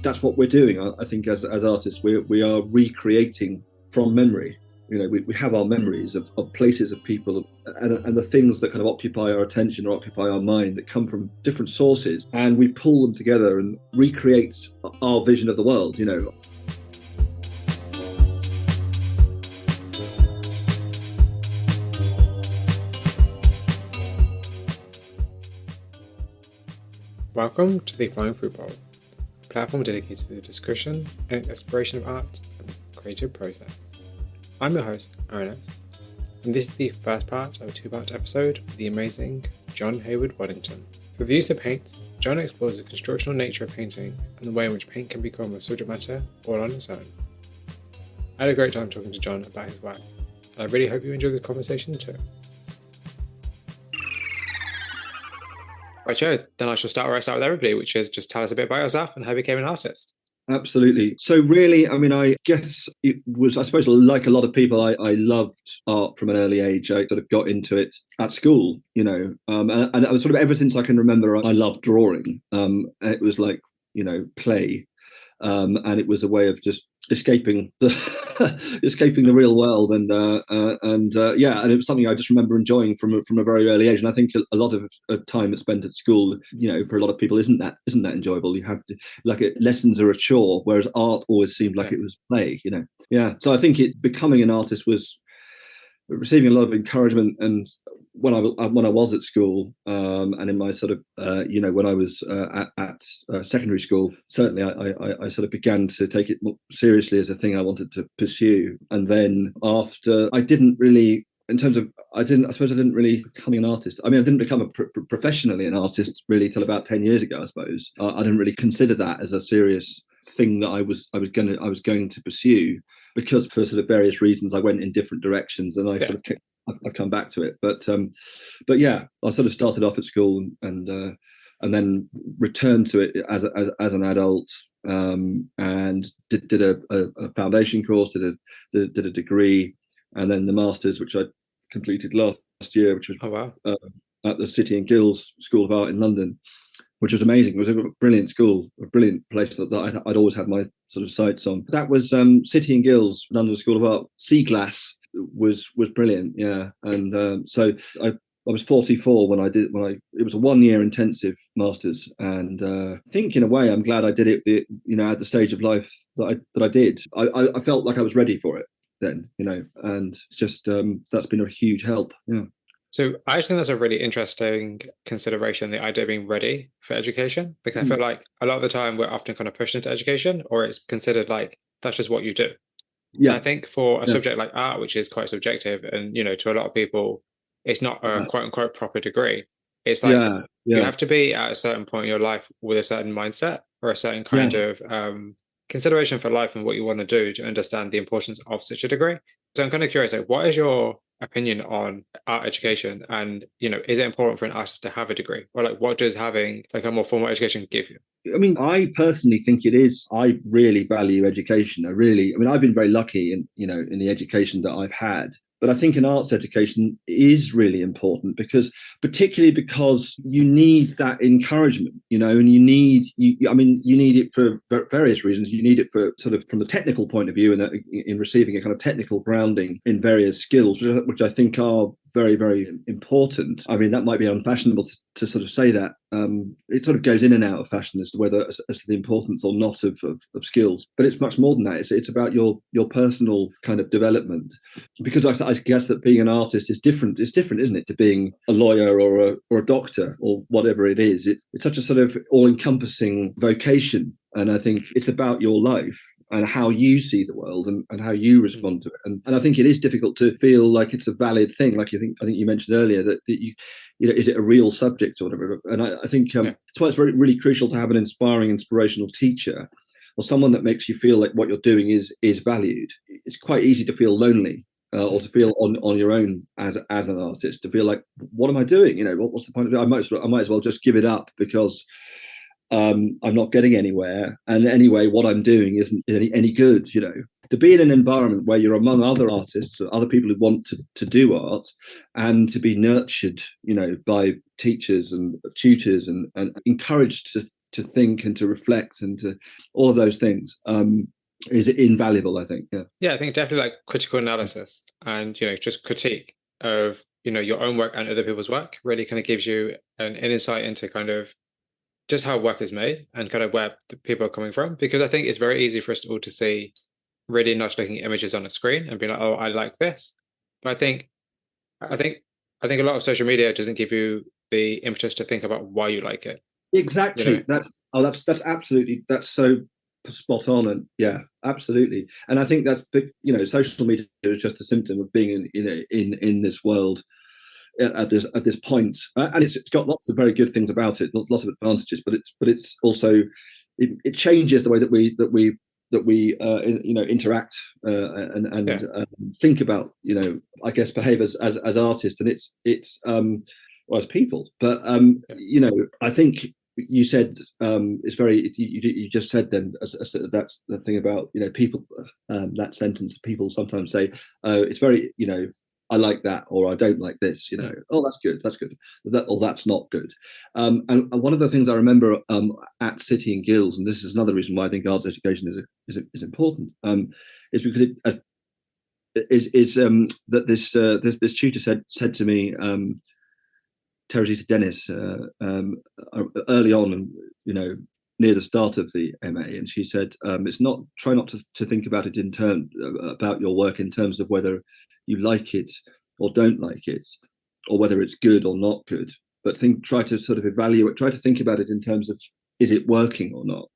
that's what we're doing. I think as artists, we are recreating from memory. We have our memories of places, of people, and the things that kind of occupy our attention or occupy our mind that come from different sources, and we pull them together and recreate our vision of the world. Welcome to the Flying Fruit Bowl, a platform dedicated to the discussion and exploration of art and the creative process. I'm your host, Aaron, and this is the first part of a two-part episode with the amazing John Heywood-Waddington. For Views to Paints, John explores the constructional nature of painting and the way in which paint can become a subject matter all on its own. I had a great time talking to John about his work, and I really hope you enjoy this conversation too. Right, Joe, then I shall start where I start with everybody, which is just tell us a bit about yourself and how you became an artist. Absolutely. So really, I guess it was, I suppose, like a lot of people, I loved art from an early age. I sort of got into it at school, and I was sort of, ever since I can remember, I loved drawing. It was like, play. And it was a way of just escaping the real world, and it was something I just remember enjoying from a very early age. And I think a lot of time it's spent at school, for a lot of people isn't that enjoyable. You have to lessons are a chore, whereas art always seemed like it was play. So I think becoming an artist was receiving a lot of encouragement. And when I was at school, and in my sort of when I was at secondary school, certainly I sort of began to take it more seriously as a thing I wanted to pursue. And then after, I didn't really become an artist. I didn't become professionally an artist really till about 10 years ago, I suppose. I didn't really consider that as a serious thing that I was going to pursue, because for sort of various reasons I went in different directions, and I've come back to it. But yeah, I sort of started off at school and then returned to it as an adult, and did a foundation course, did a degree, and then the masters, which I completed last year, which was at the City and Guilds School of Art in London, which was amazing. It was a brilliant school, a brilliant place that I'd always had my sort of sights on. That was City and Guilds, London School of Art. Sea glass was brilliant, yeah. And so I was 44 when it was a 1 year intensive masters, and I think in a way I'm glad I did it. At the stage of life that I did, I felt like I was ready for it then, and it's just that's been a huge help. Yeah. So I just think that's a really interesting consideration, the idea of being ready for education, because I feel like a lot of the time we're often kind of pushed into education, or it's considered like that's just what you do. Yeah. And I think for a subject like art, which is quite subjective, and to a lot of people, it's not a quote unquote proper degree. It's like you have to be at a certain point in your life with a certain mindset or a certain kind of consideration for life and what you want to do to understand the importance of such a degree. So I'm kind of curious, what is your opinion on art education, and is it important for an artist to have a degree, or what does having a more formal education give you? I personally think it is. I really value education. I've been very lucky in the education that I've had. But I think an arts education is really important, particularly because you need that encouragement, and you need it for various reasons. You need it for sort of from the technical point of view, and in receiving a kind of technical grounding in various skills, which I think are very, very important. That might be unfashionable to sort of say that. It sort of goes in and out of fashion as to the importance or not of skills. But it's much more than that. It's about your personal kind of development. Because I guess that being an artist is different. It's different, isn't it, to being a lawyer or a doctor or whatever it is. It's such a sort of all-encompassing vocation. And I think it's about your life and how you see the world and how you respond to it. And I think it is difficult to feel like it's a valid thing. Like I think you mentioned earlier that you is it a real subject or whatever? And I think that's why it's really crucial to have an inspirational teacher, or someone that makes you feel like what you're doing is valued. It's quite easy to feel lonely. Or to feel on your own as an artist, to feel like, what am I doing? What's the point of it? I might as well just give it up, because I'm not getting anywhere, and anyway what I'm doing isn't any good. To be in an environment where you're among other artists, other people who want to do art, and to be nurtured by teachers and tutors and encouraged think and to reflect and to all of those things is invaluable, I think. I think definitely like critical analysis and just critique of your own work and other people's work really kind of gives you an insight into kind of just how work is made and kind of where the people are coming from, because I think it's very easy for us all to see really nice looking images on a screen and be like, oh, I like this. But I think a lot of social media doesn't give you the impetus to think about why you like it. Exactly. That's absolutely, that's so spot on. And yeah, absolutely. And I think that's big, social media is just a symptom of being in this world at this point, and it's got lots of very good things about it, lots of advantages, but it's also it changes the way that we interact and think about, I guess, behave as artists, and it's well, as people. But I think you said it's very you just said then that's the thing about people, that sentence, people sometimes say, oh, it's very I like that, or I don't like this, oh, that's good, or that's not good. And one of the things I remember at City and Guilds, and this is another reason why I think arts education is important, is because that this tutor said to me, Teresita Dennis, early on, near the start of the MA, and she said, try not to think about it about your work in terms of whether you like it or don't like it, or whether it's good or not good, but try to sort of evaluate, try to think about it in terms of, is it working or not,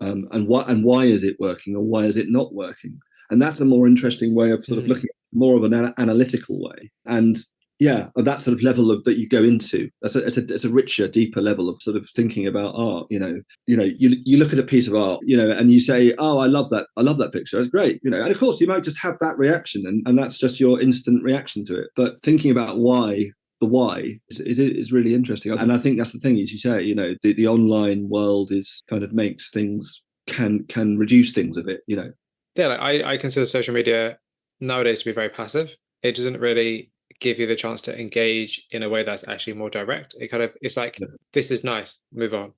and why is it working, or why is it not working? And that's a more interesting way of sort of looking at more of an analytical way. And that sort of level of that you go into, it's a richer, deeper level of sort of thinking about art. You look at a piece of art, and you say, oh, I love that picture, it's great, and of course you might just have that reaction, and that's just your instant reaction to it. But thinking about the why is really interesting. And I think that's the thing, as you say, the online world is kind of makes things, can reduce things a bit. I consider social media nowadays to be very passive. It doesn't really give you the chance to engage in a way that's actually more direct. It's like, this is nice, move on.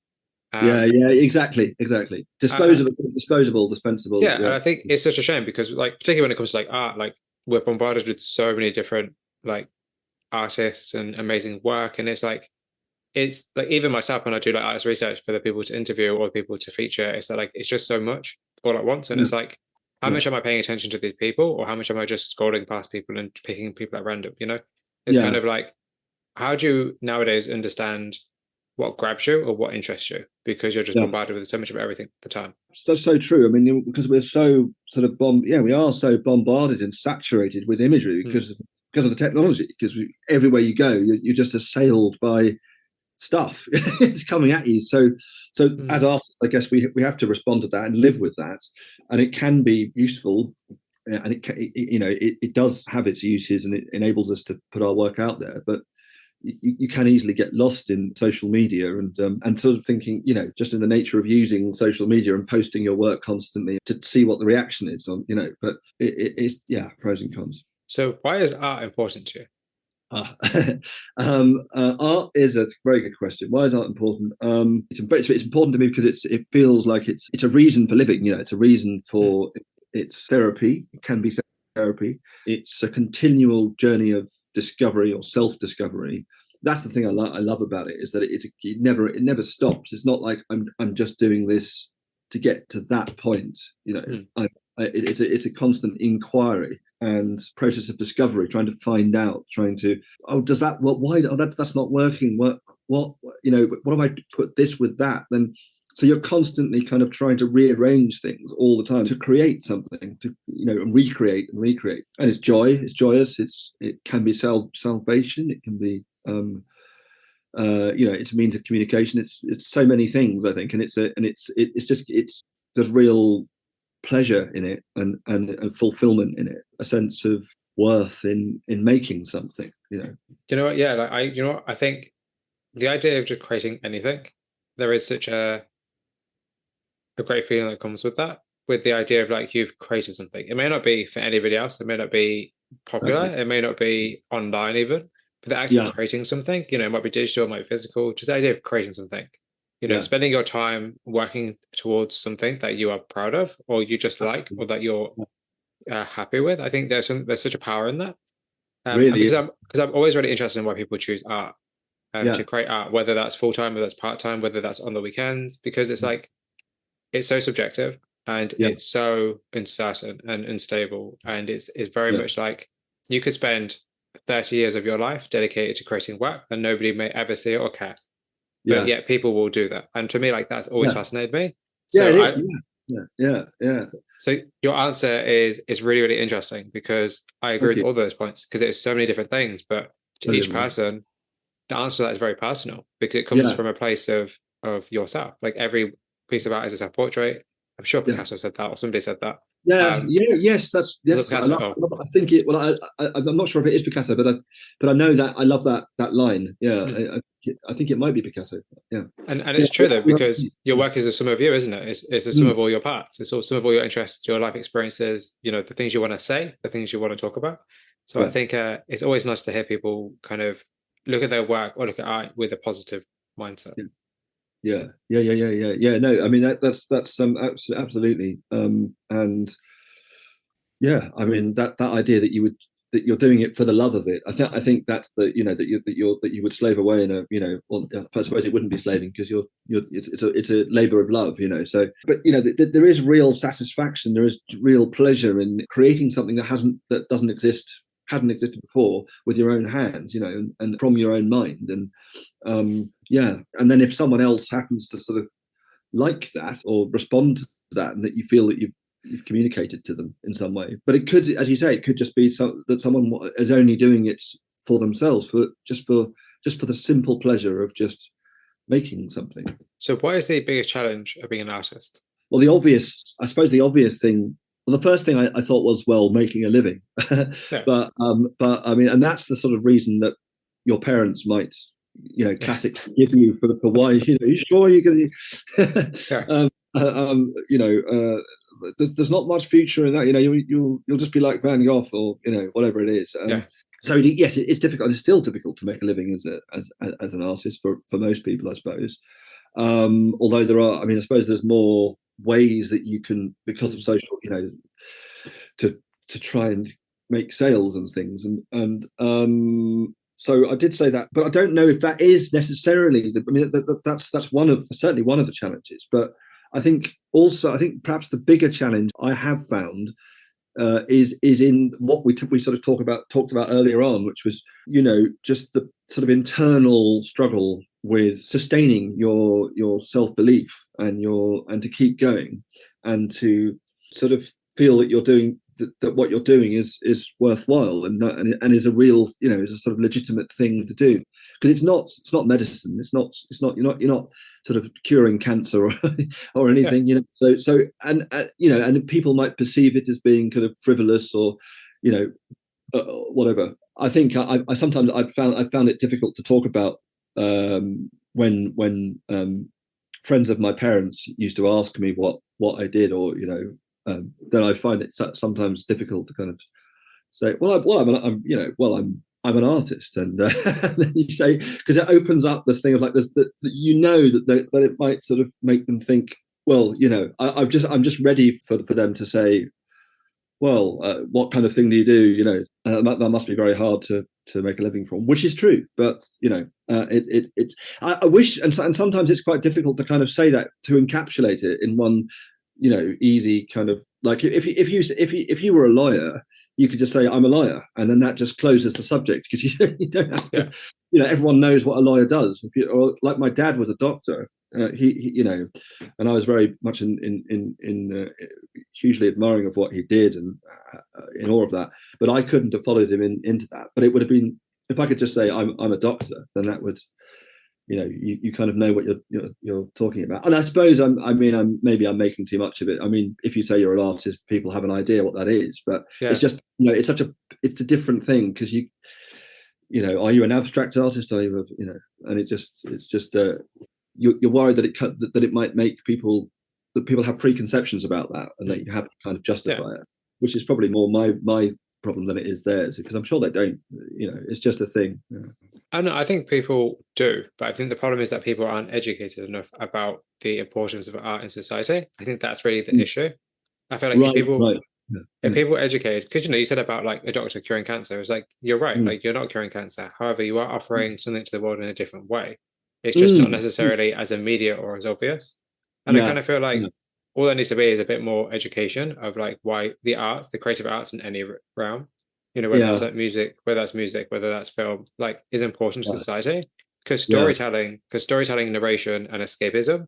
Exactly. Disposable, dispensable. And I think it's such a shame because, like, particularly when it comes to like art, like we're bombarded with so many different like artists and amazing work, and it's like even myself, when I do like artist research for the people to interview or people to feature, it's like it's just so much all at once, and it's like, how much am I paying attention to these people, or how much am I just scrolling past people and picking people at random? It's kind of like, how do you nowadays understand what grabs you or what interests you, because you're just bombarded with so much of everything at the time. That's so true. I mean, because we're so sort of we are so bombarded and saturated with imagery because of the technology. Because everywhere you go, you're just assailed by stuff. It's coming at you. So as artists, I guess we have to respond to that and live with that. And it can be useful, and it does have its uses, and it enables us to put our work out there. But you can easily get lost in social media and sort of thinking, just in the nature of using social media and posting your work constantly to see what the reaction is on, but it's pros and cons. So why is art important to you? Art is a very good question. Why is art important? It's important to me because it feels like it's a reason for living. It's a reason for it's therapy. It can be therapy. It's a continual journey of discovery or self-discovery. That's the thing I love about it, is that it never stops. It's not like I'm just doing this to get to that point. It's a constant inquiry and process of discovery, trying to find out, does that, why, that's not working, what if I put this with that, then. So you're constantly kind of trying to rearrange things all the time to create something, to recreate. And it's joy. It's joyous. It can be salvation. It can be it's a means of communication. It's so many things, I think, and there's real pleasure in it and fulfillment in it, a sense of worth in making something. I think the idea of just creating anything, there is such a great feeling that comes with that, with the idea of like, you've created something. It may not be for anybody else, it may not be popular, it may not be online even, but the act of creating something, it might be digital, it might be physical, just the idea of creating something spending your time working towards something that you are proud of, or you just like, or that you're happy with. I think there's such a power in that. Really, because I'm always really interested in why people choose art, to create art, whether that's full time, whether that's part time, whether that's on the weekends, because it's like it's so subjective and it's so uncertain and unstable, and it's very much like you could spend 30 years of your life dedicated to creating work and nobody may ever see it or care, but yet people will do that. And to me, like, that's always fascinated me. So So your answer is really, really interesting, because I agree with all those points, because there's so many different things, but to each person, the answer to that is very personal, because it comes from a place of yourself. Like, every piece of art is a self-portrait. I'm sure Picasso said that, or somebody said that. Yes. I think it. Well, I'm not sure if it is Picasso, but I know that I love that line. I think it might be Picasso. Yeah, and it's true though, because your work is the sum of you, isn't it? It's the sum of all your parts. It's all some of all your interests, your life experiences. The things you want to say, the things you want to talk about. So I think it's always nice to hear people kind of look at their work or look at art with a positive mindset. Yeah. No, I mean that's absolutely. And yeah, I mean that idea that you're doing it for the love of it. I think that's that you would slave away in a well, I suppose it wouldn't be slaving, because it's a labor of love. So, but there is real satisfaction, there is real pleasure in creating something that hadn't existed before with your own hands, and from your own mind. And and then if someone else happens to sort of like that or respond to that, and that you feel that you've communicated to them in some way. But it could, as you say, it could just be that someone is only doing it for themselves, for the simple pleasure of just making something. So what is the biggest challenge of being an artist? Well, the obvious thing, well, the first thing I thought was, well, making a living. But I mean, and that's the sort of reason that your parents might, classically give you for why, you sure you're going to, there's not much future in that. You'll just be like Van Gogh, or whatever it is. So yes, it's difficult. It's still difficult to make a living as an artist for most people, I suppose. Although there are, I mean, I suppose there's more ways that you can, because of social, to try and make sales and things, and so I did say that, but I don't know if that is necessarily that's certainly one of the challenges. But I think perhaps the bigger challenge I have found is in what we sort of talked about earlier on, which was just the sort of internal struggle with sustaining your self-belief and to keep going, and to sort of feel that you're doing that what you're doing is worthwhile, and is a real, is a sort of legitimate thing to do, because it's not medicine, it's not you're not sort of curing cancer or anything. So and people might perceive it as being kind of frivolous, or whatever. I think I sometimes I found it difficult to talk about when friends of my parents used to ask me what I did, or then I find it sometimes difficult to kind of say, I'm an artist, and then you say, because it opens up this thing of like this, that it might sort of make them think, well, I'm just ready for them to say, well, what kind of thing do you do? That must be very hard to make a living from, which is true. But I wish, and sometimes it's quite difficult to kind of say that, to encapsulate it in one, easy kind of, like, if you were a lawyer, you could just say, I'm a lawyer, and then that just closes the subject, because you don't have to, everyone knows what a lawyer does. Or like my dad was a doctor, he and I was very much in hugely admiring of what he did, and in all of that. But I couldn't have followed him into that. But it would have been, if I could just say I'm a doctor, then that would, you kind of know what you're talking about. And I suppose I'm maybe I'm making too much of it. I mean, if you say you're an artist, people have an idea what that is, but it's just, it's a different thing, because are you an abstract artist? Are you, and it's just you're worried that it might make people have preconceptions about that, and that you have to kind of justify it, which is probably more my problem than it is theirs, because I'm sure they don't. It's just a thing. I know, I think people do, but I think the problem is that people aren't educated enough about the importance of art in society. I think that's really the issue. I feel like Right, right. if people educate, because you said about like a doctor curing cancer, it's like you're right, like you're not curing cancer. However, you are offering something to the world in a different way. It's just not necessarily as immediate or as obvious. And I kind of feel like all there needs to be is a bit more education of like why the arts, the creative arts in any realm, whether that's like music, whether that's film, like is important to society. Because storytelling, narration, and escapism,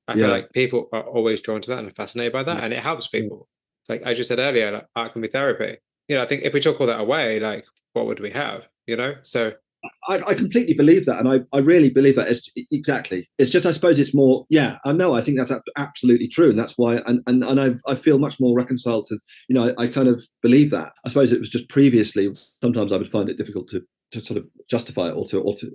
I feel like people are always drawn to that and are fascinated by that, and it helps people. Like as you said earlier, like art can be therapy. I think if we took all that away, like what would we have? So I completely believe that, and I really believe that. Exactly. It's just, I suppose it's more. Yeah, I know. I think that's absolutely true, and that's why. And I feel much more reconciled to. I kind of believe that. I suppose it was just previously. Sometimes I would find it difficult to sort of justify it, or to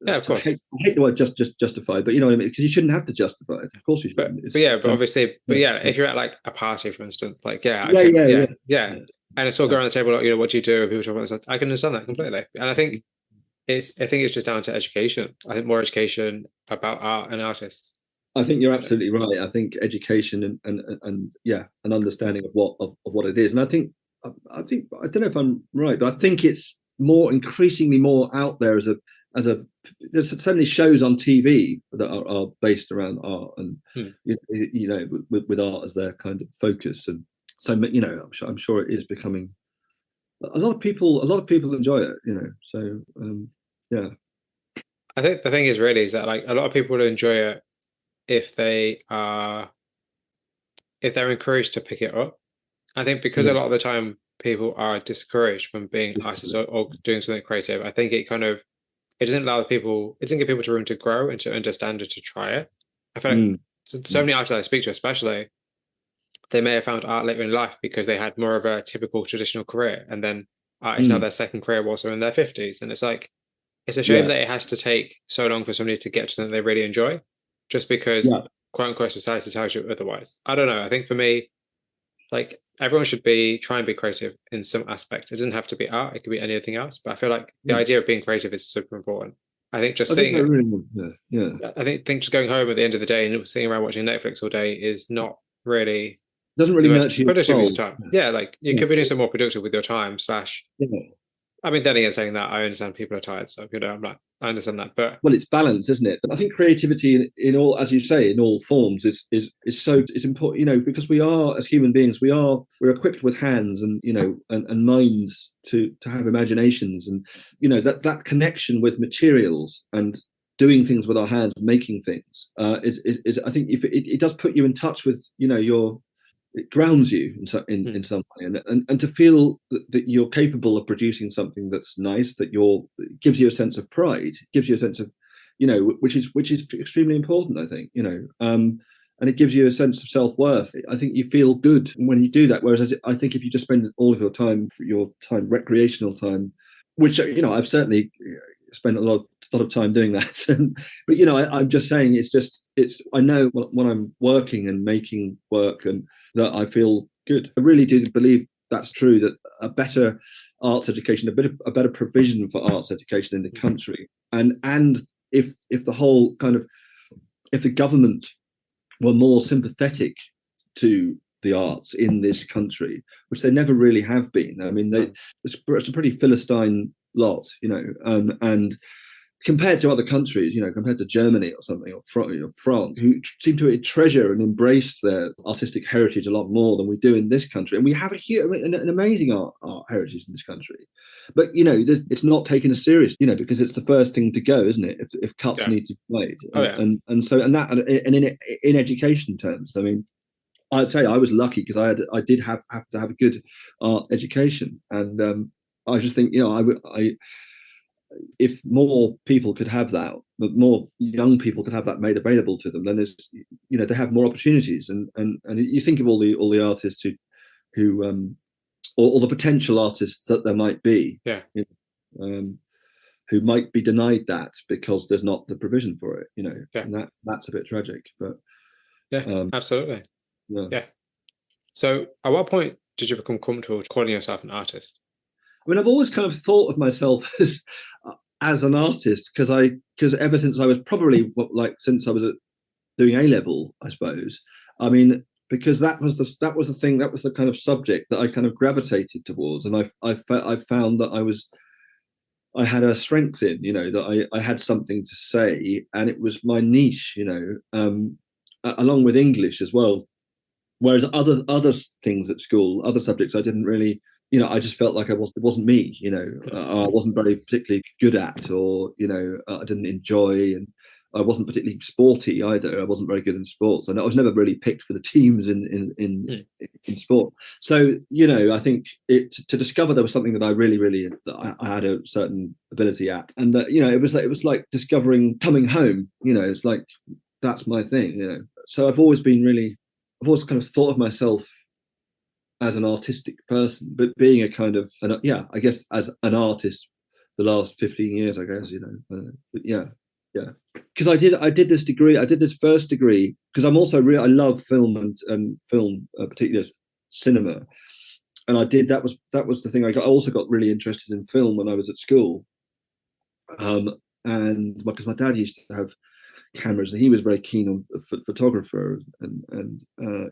yeah, of course. I hate the word just justify, but you know what I mean, because you shouldn't have to justify it. Of course you shouldn't. But obviously, if you're at like a party, for instance, like yeah, and it's all going around the table, like, what do you do? People talk about this. I can understand that completely, and I think it's just down to education. I think more education about art and artists. I think you're absolutely right. I think education and an understanding of what it is, and I think I don't know if I'm right, but I think it's increasingly more out there as a there's so many shows on TV that are based around art and with art as their kind of focus, and so I'm sure it is becoming. A lot of people enjoy it, so yeah. I think the thing is that like a lot of people enjoy it if they're encouraged to pick it up. I think because a lot of the time people are discouraged from being artists or doing something creative, I think it doesn't allow people, it doesn't give people room to grow and to understand and to try it. I feel like so many artists I speak to, especially, they may have found art later in life because they had more of a typical traditional career, and then art is now their second career whilst they're in their 50s. And it's like, it's a shame that it has to take so long for somebody to get to something they really enjoy, just because quote unquote society tells you otherwise. I don't know. I think for me, like everyone should try and be creative in some aspect. It doesn't have to be art; it could be anything else. But I feel like the idea of being creative is super important. I think just sitting, I think just going home at the end of the day and sitting around watching Netflix all day is not really doesn't really nurture your soul. Time. Yeah, like you could be doing something more productive with your time. I mean, then again, saying that, I understand people are tired, so I'm like, I understand that, but it's balance, isn't it? But I think creativity in all, as you say, in all forms is important. Because we are, as human beings, we're equipped with hands and and minds to have imaginations, and that connection with materials and doing things with our hands, making things is I think if it does put you in touch with it grounds you in some way, and to feel that you're capable of producing something that's nice, that gives you a sense of pride, gives you a sense of, which is extremely important, I think, and it gives you a sense of self-worth. I think you feel good when you do that. Whereas I think if you just spend all of your recreational time, which I've certainly spent a lot of time doing that. But I'm just saying, I know when I'm working and making work and that I feel good. I really do believe that's true, that a better arts education, a better provision for arts education in the country, and if the whole if the government were more sympathetic to the arts in this country, which they never really have been. I mean, it's a pretty Philistine lot, and compared to other countries, compared to Germany or something, or France, who seem to treasure and embrace their artistic heritage a lot more than we do in this country. And we have an amazing art heritage in this country. But, it's not taken as serious, because it's the first thing to go, isn't it? If cuts need to be played. And in education terms, I mean, I'd say I was lucky because I did have to have a good art education. And I just think, if more people could have that, more young people could have that made available to them, then there's, they have more opportunities. And you think of all the artists who or the potential artists that there might be, who might be denied that because there's not the provision for it, and that's a bit tragic. But absolutely, yeah. So, at what point did you become comfortable calling yourself an artist? I mean, I've always kind of thought of myself as an artist, because ever since I was probably since I was doing A level, I suppose. I mean, because that was the thing, that was the kind of subject that I kind of gravitated towards, and I found that I had a strength in, that I had something to say, and it was my niche, along with English as well. Whereas other things at school, other subjects, I didn't really, I just felt like it wasn't me, I wasn't very particularly good at, or I didn't enjoy, and I wasn't particularly sporty either. I wasn't very good in sports, and I was never really picked for the teams in sport. So I think to discover there was something that I really, that I had a certain ability at, and that it was like discovering coming home. It's like that's my thing. So I've always kind of thought of myself as an artistic person, but being a kind of I guess as an artist the last 15 years, I guess, but yeah. Because I did this degree. I did this first degree because I'm also I love film and film, particularly cinema, and I did that was the thing. I also got really interested in film when I was at school, and because my dad used to have cameras, and he was very keen on photographer, and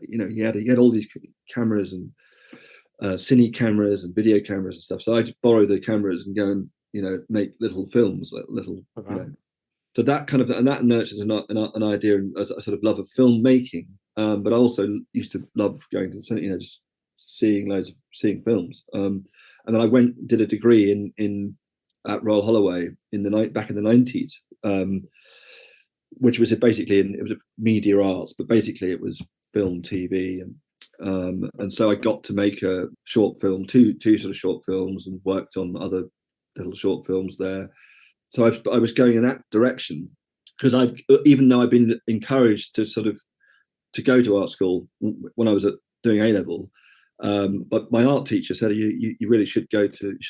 he had all these cameras and cine cameras and video cameras and stuff. So I just borrow the cameras and go and make little films, like little. So that kind of, and that nurtures an idea and a sort of love of filmmaking. But I also used to love going to the cinema, just seeing films. And then I did a degree at Royal Holloway back in the 90s, which was basically it was media arts, but basically it was film, TV, and so I got to make a short film, two sort of short films, and worked on other little short films there. So I was going in that direction because even though I'd been encouraged to go to art school when I was doing A level, but my art teacher said you really should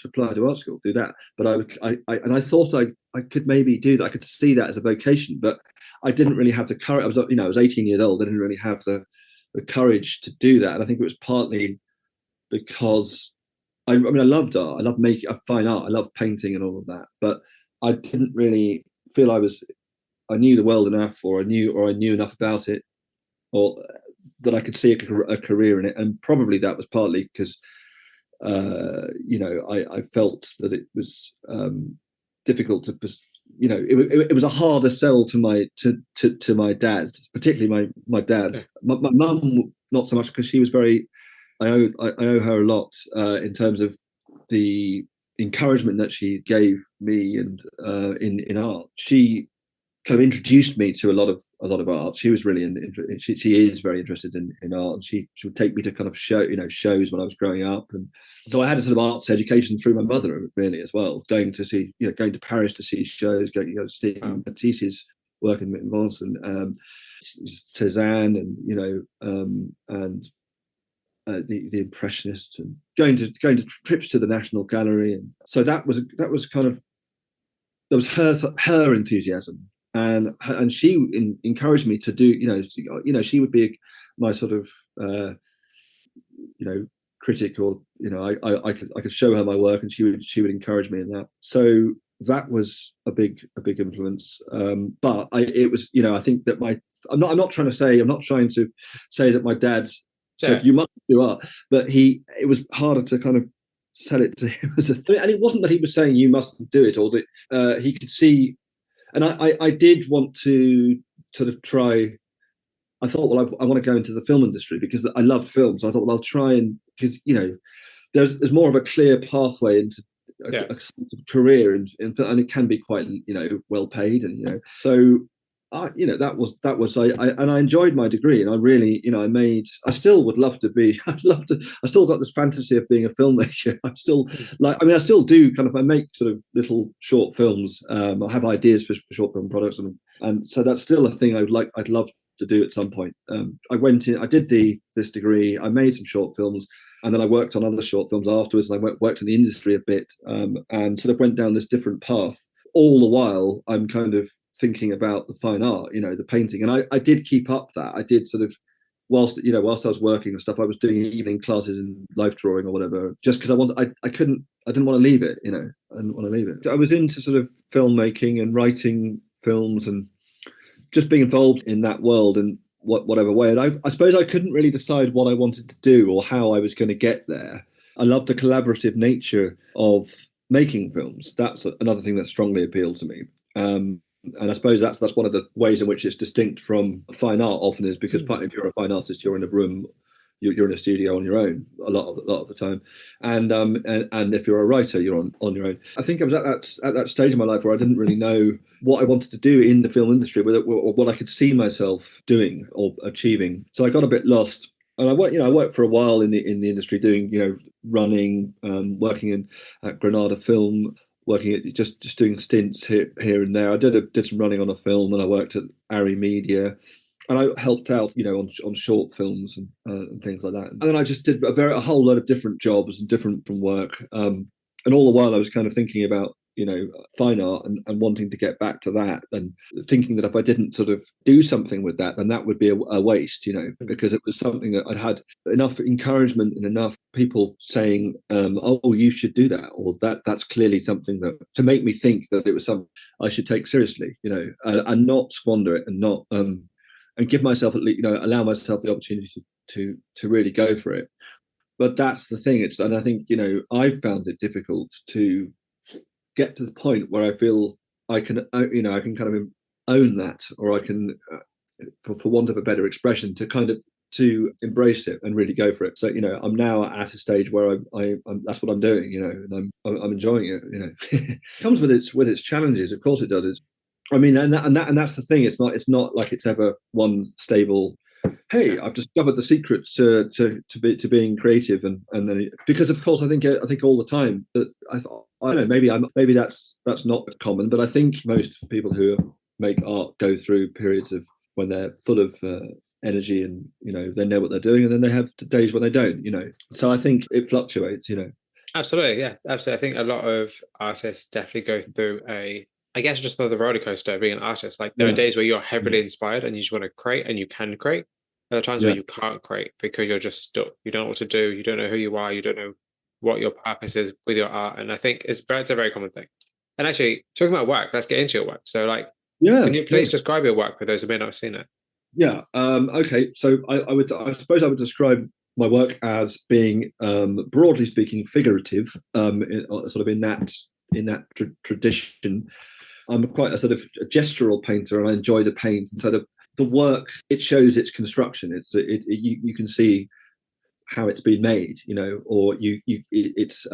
apply to art school, do that. But I thought I could maybe do that. I could see that as a vocation, but I didn't really have the courage. I was 18 years old. I didn't really have the courage to do that. And I think it was partly because I loved art. I loved making fine art. I loved painting and all of that, but I didn't really feel I knew the world enough, or I knew enough about it, or that I could see a career in it. And probably that was partly because, I felt that it was difficult to, it was a harder sell to my dad, particularly my dad. My mum, not so much, because she was very. I owe her a lot in terms of the encouragement that she gave me and in art. She kind of introduced me to a lot of art. She was really she is very interested in art, and she would take me to kind of shows when I was growing up, and so I had a sort of arts education through my mother really as well, going to Paris to see shows, seeing Matisse's work in Vence, and Cézanne, and the Impressionists, and going to trips to the National Gallery. And so that was her enthusiasm, and she encouraged me to do, she would be my sort of critic, or I could show her my work, and she would encourage me in that. So that was a big influence. But it was, I think that I'm not trying to say that my dad said you must do art, but it was harder to kind of sell it to him as a thing. And it wasn't that he was saying you mustn't do it, or that he could see. And I did want to sort of try. I thought, well, I want to go into the film industry because I love film. So I thought, well, I'll try, and because there's more of a clear pathway into a career in film, and it can be quite well paid, and so. That was I enjoyed my degree, and I really I still would love to be. I still got this fantasy of being a filmmaker. I still do I make sort of little short films. I have ideas for short film products, and so that's still a thing I'd love to do at some point. I did this degree, I made some short films, and then I worked on other short films afterwards, and I worked in the industry a bit, and sort of went down this different path. All the while I'm kind of thinking about the fine art, the painting, and I did keep up that. I did sort of whilst I was working and stuff, I was doing evening classes in life drawing or whatever, just because I couldn't I didn't want to leave it. I didn't want to leave it. I was into sort of filmmaking and writing films and just being involved in that world in whatever way. And I suppose I couldn't really decide what I wanted to do or how I was going to get there. I love the collaborative nature of making films. That's another thing that strongly appealed to me. And I suppose that's one of the ways in which it's distinct from fine art often, is because if you're a fine artist, you're in a room, you're in a studio on your own a lot of the time, and if you're a writer, you're on your own. I think I was at that stage in my life where I didn't really know what I wanted to do in the film industry, or what I could see myself doing or achieving. So I got a bit lost, and I worked for a while in the industry, doing running, working at Granada Film, working at just doing stints here and there. I did some running on a film, and I worked at Ari Media. And I helped out, on short films and things like that. And then I just did a whole lot of different jobs and different from work. And all the while I was kind of thinking about, fine art and wanting to get back to that, and thinking that if I didn't sort of do something with that, then that would be a waste, because it was something that I'd had enough encouragement and enough people saying, oh, you should do that, or that's clearly something that to make me think that it was something I should take seriously, and not squander it, and not and give myself allow myself the opportunity to really go for it. But that's the thing. And I think I found it difficult to get to the point where I feel I can I can kind of own that, or I can, for want of a better expression, to embrace it and really go for it. So I'm now at a stage where I'm that's what I'm doing, and I'm enjoying it. It comes with its challenges, of course it does. And that's the thing. It's not like it's ever one stable. Hey, I've discovered the secrets to being creative, and then because of course I think all the time that I don't know, maybe that's not common, but I think most people who make art go through periods of when they're full of energy, and they know what they're doing, and then they have days when they don't. So I think it fluctuates. Absolutely, yeah, absolutely. I think a lot of artists definitely go through I guess just the roller coaster of being an artist. Like there are days where you're heavily inspired and you just want to create, and you can create. There are times where you can't create because you're just stuck. You don't know what to do. You don't know who you are. You don't know what your purpose is with your art. And I think it's a very common thing. And actually, talking about work, let's get into your work. So can you please describe your work for those who may not have seen it? Yeah. Okay. So I suppose I would describe my work as being, broadly speaking, figurative, sort of in that tradition. I'm quite a sort of a gestural painter, and I enjoy the paint. And so the work, it shows its construction. You can see how it's been made, or it's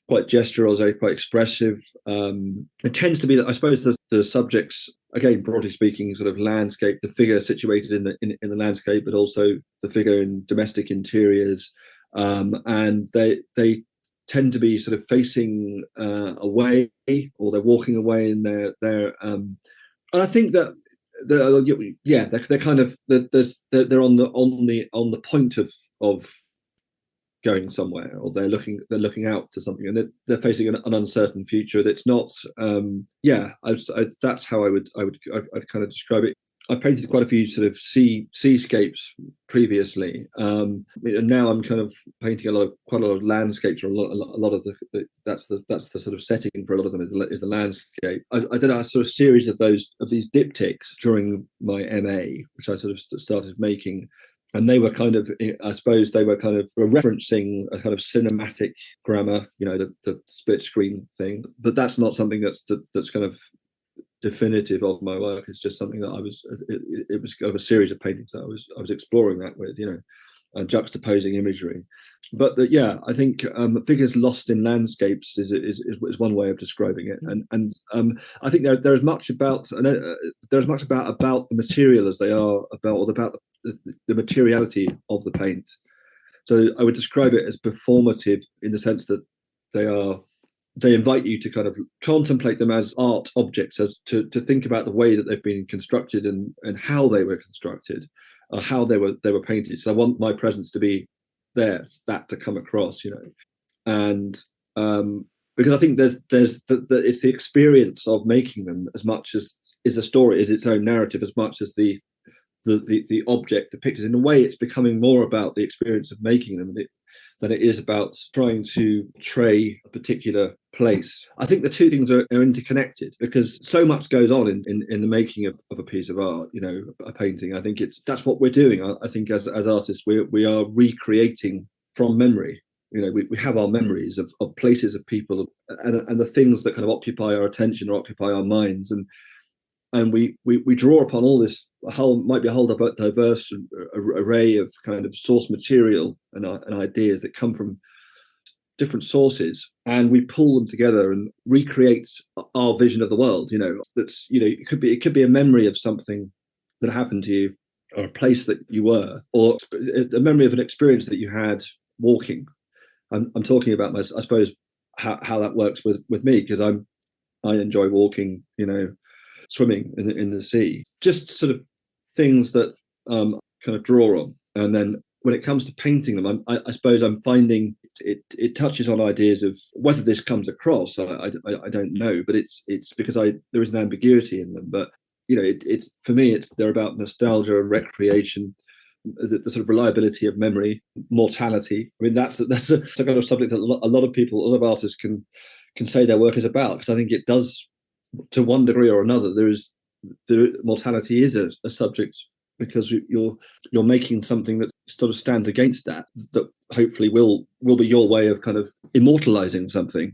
quite gestural, quite expressive. It tends to be that I suppose the subjects, again, broadly speaking, sort of landscape, the figure situated in the landscape, but also the figure in domestic interiors, and they tend to be sort of facing away, or they're walking away, and they're and I think that they're kind of they're on the point of going somewhere, or they're looking out to something, and they're facing an uncertain future that's not that's how I'd kind of describe it. I've painted quite a few sort of seascapes previously, and now I'm kind of painting quite a lot of landscapes, or a lot of that's the sort of setting for a lot of them is the landscape. I did a sort of series of these diptychs during my MA, which I sort of started making, and they were kind of, I suppose they were kind of referencing a kind of cinematic grammar, the split screen thing, but that's not something that's kind of definitive of my work. It's just something that it was kind of a series of paintings that I was exploring that with, and juxtaposing imagery. But I think figures lost in landscapes is one way of describing it, and I think there is much about about the material as they are about the materiality of the paint. So I would describe it as performative in the sense that they invite you to kind of contemplate them as art objects, as to think about the way that they've been constructed, and how they were constructed, how they were painted. So I want my presence to be there, that to come across, and because I think there's it's the experience of making them as much as is a story, is its own narrative, as much as the object depicted. In a way, it's becoming more about the experience of making them. than it is about trying to portray a particular place. I think the two things are interconnected, because so much goes on in the making of a piece of art, a painting. I think that's what we're doing. I think as artists, we are recreating from memory. We have our memories of places, of people, and the things that kind of occupy our attention or occupy our minds, and we draw upon all this might be a whole diverse array of kind of source material and ideas that come from different sources, and we pull them together and recreate our vision of the world. It could be a memory of something that happened to you, or a place that you were, or a memory of an experience that you had walking. I'm talking about I suppose how that works with me, because I enjoy walking, swimming in the sea, just sort of things that kind of draw on. And then when it comes to painting them, I suppose I'm finding it touches on ideas of whether this comes across. I don't know, but it's because there is an ambiguity in them. But it's for me, they're about nostalgia and recreation, the sort of reliability of memory, mortality. I mean, that's a kind of subject that a lot of artists can say their work is about, because I think it does, to one degree or another. Mortality is a subject, because you're making something that sort of stands against that hopefully will be your way of kind of immortalizing something,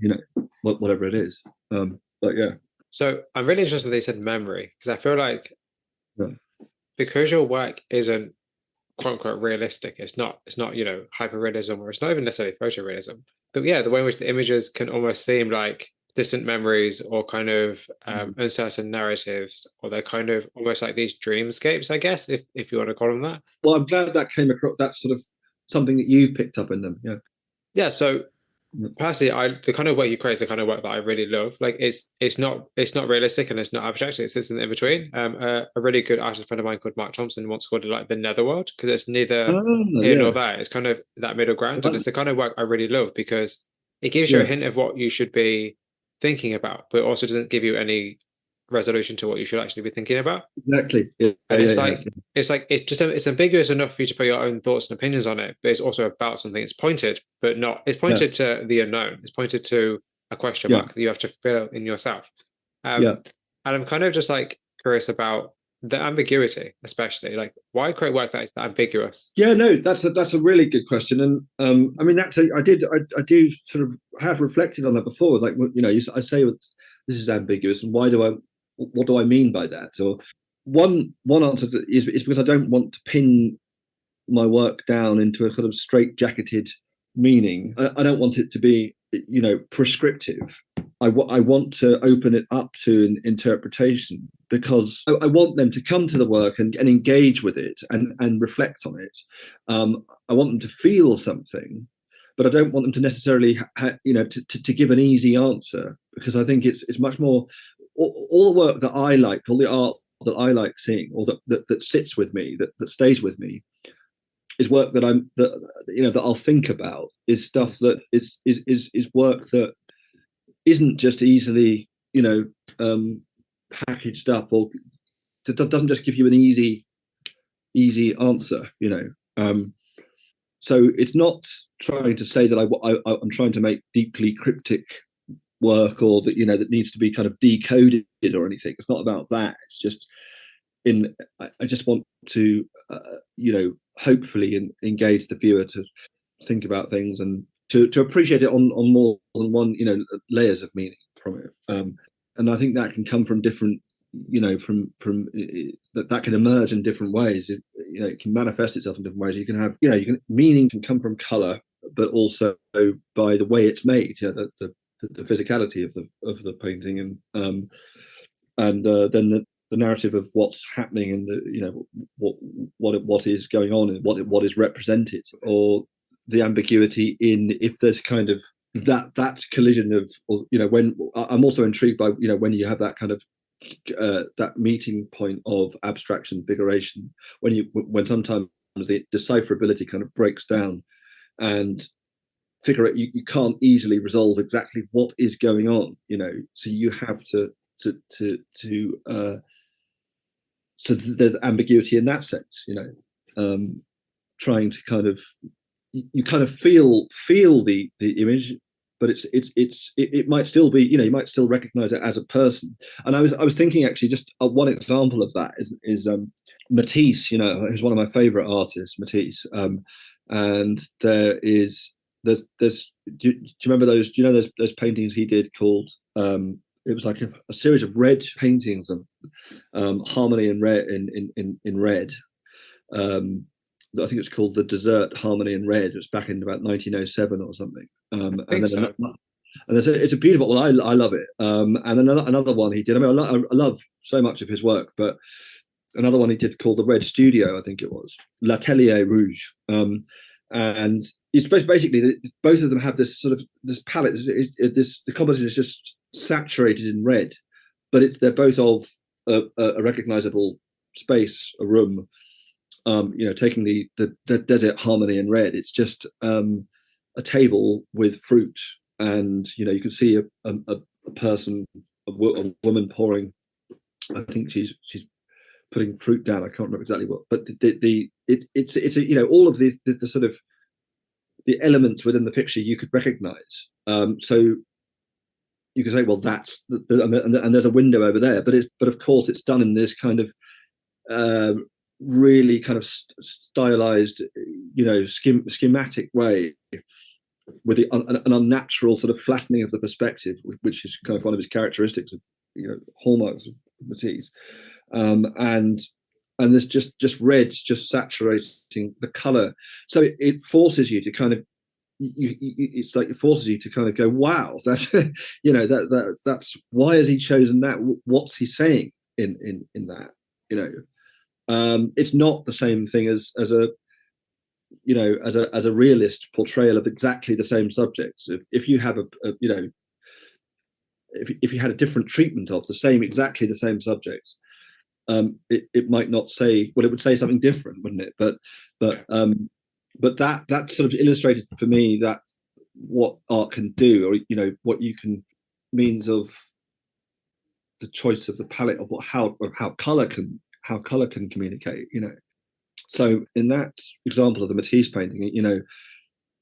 whatever it is. But yeah. So I'm really interested that you said memory, because I feel like because your work isn't quote unquote realistic, it's not hyperrealism, or it's not even necessarily photorealism, but yeah, the way in which the images can almost seem like distant memories, or kind of uncertain narratives, or they're kind of almost like these dreamscapes, I guess, if you want to call them that. Well, I'm glad that came across. That's sort of something that you picked up in them. Yeah. So personally, the kind of work you create is the kind of work that I really love. Like it's not realistic, and it's not abstract. It sits in between. A really good artist friend of mine called Mark Thompson once called it like the netherworld, because it's neither here nor there. It's kind of that middle ground, and it's the kind of work I really love, because it gives you a hint of what you should be thinking about, but also doesn't give you any resolution to what you should actually be thinking about. Exactly. And it's ambiguous enough for you to put your own thoughts and opinions on it, but it's also about something. It's pointed, but not. It's pointed to the unknown. It's pointed to a question mark that you have to fill in yourself. And I'm kind of just like curious about the ambiguity, especially like why create work that is ambiguous. Yeah, no, that's a really good question, and I mean I do sort of have reflected on that before. Like I say this is ambiguous, and what do I mean by that? Or one answer is because I don't want to pin my work down into a sort of straight-jacketed meaning. I don't want it to be prescriptive. I want to open it up to an interpretation, because I want them to come to the work and engage with it and reflect on it. I want them to feel something, but I don't want them to necessarily to give an easy answer, because I think it's much more all the work that I like, all the art that I like seeing, or that sits with me, that stays with me, is work that I'll think about, is stuff that is work that isn't just easily packaged up, or doesn't just give you an easy answer. So it's not trying to say that I'm trying to make deeply cryptic work, or that that needs to be kind of decoded or anything. It's not about that. It's just I just want to hopefully engage the viewer to think about things, and to appreciate it on more than one layers of meaning from it. And I think that can come from different from that can emerge in different ways. It can manifest itself in different ways. You can have meaning can come from color, but also by the way it's made, the physicality of the painting, and then the narrative of what's happening, and what is going on, and what is represented, or the ambiguity in if there's kind of that collision of, or when I'm also intrigued by when you have that kind of that meeting point of abstraction, figuration, when sometimes the decipherability kind of breaks down, and figure it, you can't easily resolve exactly what is going on, so you have to so there's ambiguity in that sense, trying to kind of you kind of feel the image, but it might still be, you might still recognize it as a person. And I was thinking, actually, just one example of that is Matisse, who's one of my favorite artists, Matisse. And there's do you remember those? Do you know those paintings he did called? It was like a series of red paintings of harmony in red in red. I think it's called The Desert Harmony in Red. It was back in about 1907 or something. And it's a beautiful one. I love it. And then another one he did. I mean, I love so much of his work, but another one he did called The Red Studio, I think it was, L'Atelier Rouge. And it's basically both of them have this sort of this palette. The composition is just saturated in red, but they're both of a recognizable space, a room. Taking the desert harmony in red, it's just a table with fruit, and you can see a person, a woman pouring. I think she's putting fruit down. I can't remember exactly what, but it's all of the sort of the elements within the picture you could recognize. So you could say, well, that's and there's a window over there, but of course it's done in this kind of really kind of stylized, schematic way, with an unnatural sort of flattening of the perspective, which is kind of one of his characteristics of hallmarks of Matisse. And there's just reds just saturating the color, so it forces you to kind of it's like it forces you to kind of go, wow, that's that's why has he chosen that? What's he saying in that? It's not the same thing as a realist portrayal of exactly the same subjects. If you have if you had a different treatment of exactly the same subjects, it might not say, well, it would say something different, wouldn't it? But that sort of illustrated for me that what art can do, or what you can means of the choice of the palette of how color can communicate. So in that example of the Matisse painting,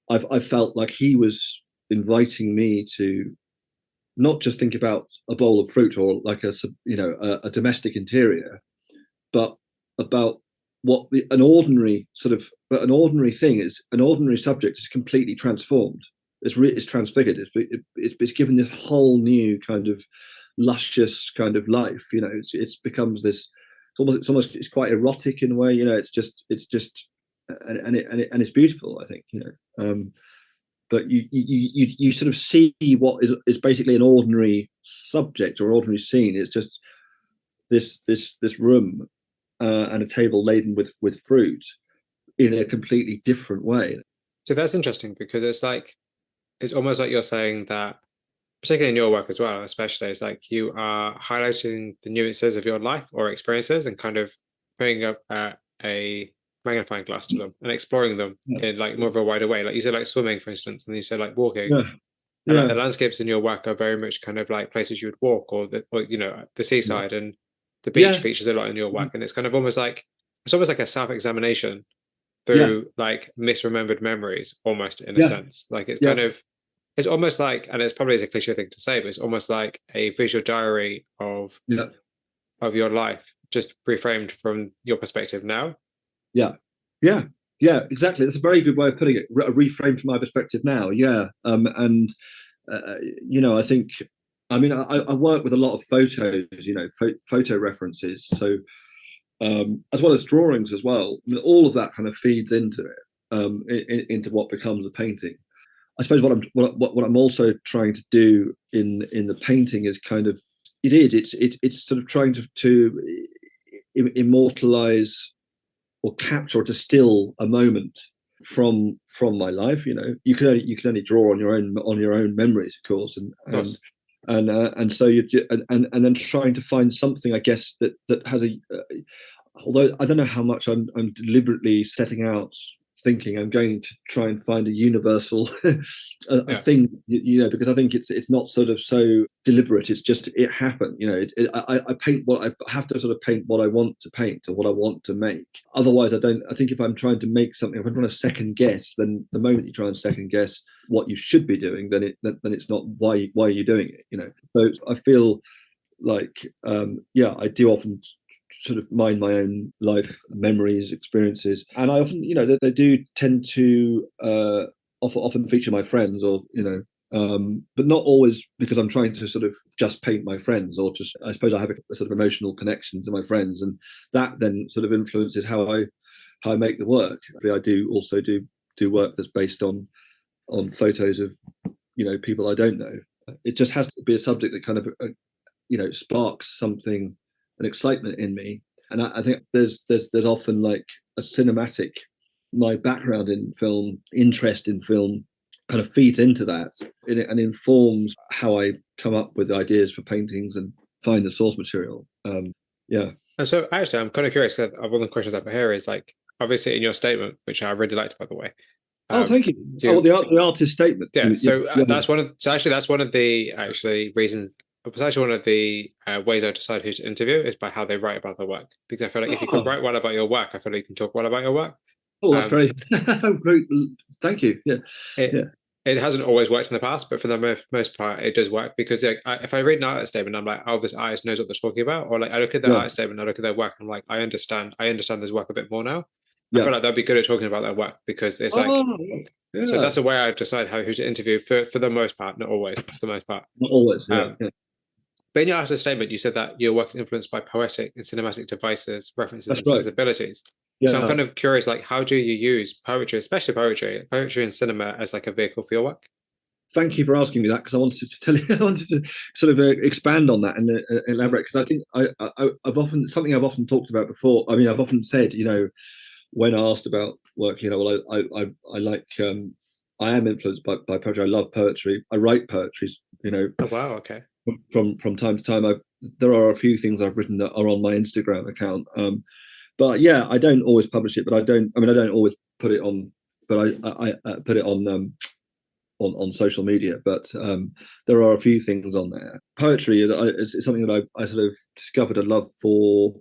I felt like he was inviting me to not just think about a bowl of fruit or like a domestic interior, but about what an ordinary thing is. An ordinary subject is completely transformed. It's transfigured. It's given this whole new kind of luscious kind of life. It's becomes this. It's quite erotic in a way. It's just and it's beautiful, I think. But you sort of see what is basically an ordinary subject or ordinary scene. It's just this room and a table laden with fruit in a completely different way. So that's interesting, because it's almost like you're saying that, particularly in your work as well, especially, it's like you are highlighting the nuances of your life or experiences and kind of putting up a magnifying glass to them and exploring them in like more of a wider way. Like you said, like swimming, for instance, and you said like walking. And like the landscapes in your work are very much kind of like places you would walk, or the seaside, and the beach features a lot in your work. And it's kind of almost like a self-examination through like misremembered memories, almost, in a sense. Like it's kind of, it's almost like, and it's probably a cliche thing to say, but it's almost like a visual diary of your life, just reframed from your perspective now. Yeah, exactly. That's a very good way of putting it. Reframed from my perspective now. I think, I work with a lot of photos, photo references. So as well as drawings as well. All of that kind of feeds into it, into what becomes a painting. I suppose what I'm also trying to do in the painting is kind of it's sort of trying to immortalize or capture or distill a moment from my life. You can only draw on your own memories, of course, and so and then trying to find something, I guess, that has although I don't know how much I'm deliberately setting out thinking I'm going to try and find a universal a thing, because I think it's not sort of so deliberate. It's just it happened. I paint what I have to sort of paint what I want to paint or what I want to make. Otherwise, I don't. I think if I'm trying to make something, if I'm trying to second guess, then the moment you try and second guess what you should be doing, then it's not why are you doing it. So I feel like I do often sort of mind my own life memories, experiences, and I often they do tend to often feature my friends, or but not always because I'm trying to sort of just paint my friends, or just, I suppose I have a sort of emotional connection to my friends, and that then sort of influences how I make the work. I do also do work that's based on photos of people I don't know. It just has to be a subject that kind of sparks something, an excitement in me. And I think there's often like a cinematic, my background in film, interest in film kind of feeds into that and informs how I come up with ideas for paintings and find the source material. And so actually I'm kind of curious, because one of the questions I have here is, like, obviously in your statement, which I really liked, by the way. Thank you. The artist statement. Yeah. So that's one of the reasons. It was actually one of the ways I decide who to interview is by how they write about their work. Because I feel like if you can write well about your work, I feel like you can talk well about your work. Oh, that's very great. Thank you. Yeah. It hasn't always worked in the past, but for the most part, it does work, because if I read an artist statement, I'm like, oh, this artist knows what they're talking about. Or like I look at their artist statement, I look at their work, and I'm like, I understand this work a bit more now. I feel like they'll be good at talking about their work, because it's like, so that's the way I decide who to interview for the most part, not always, for the most part. Not always, But in your artist statement, you said that your work is influenced by poetic and cinematic devices, references, and sensibilities. So I'm kind of curious, like, how do you use poetry, especially poetry and cinema, as like a vehicle for your work? Thank you for asking me that, because I wanted to tell you, I wanted to sort of expand on that and elaborate, because I think I've often talked about before. I mean, I've often said, when asked about work, well, I like, I am influenced by poetry. I love poetry. I write poetry. Oh wow, okay. From time to time, there are a few things I've written that are on my Instagram account. But yeah, I don't always publish it. But I don't always put it on. But I put it on social media. But there are a few things on there. Poetry is something that I sort of discovered a love for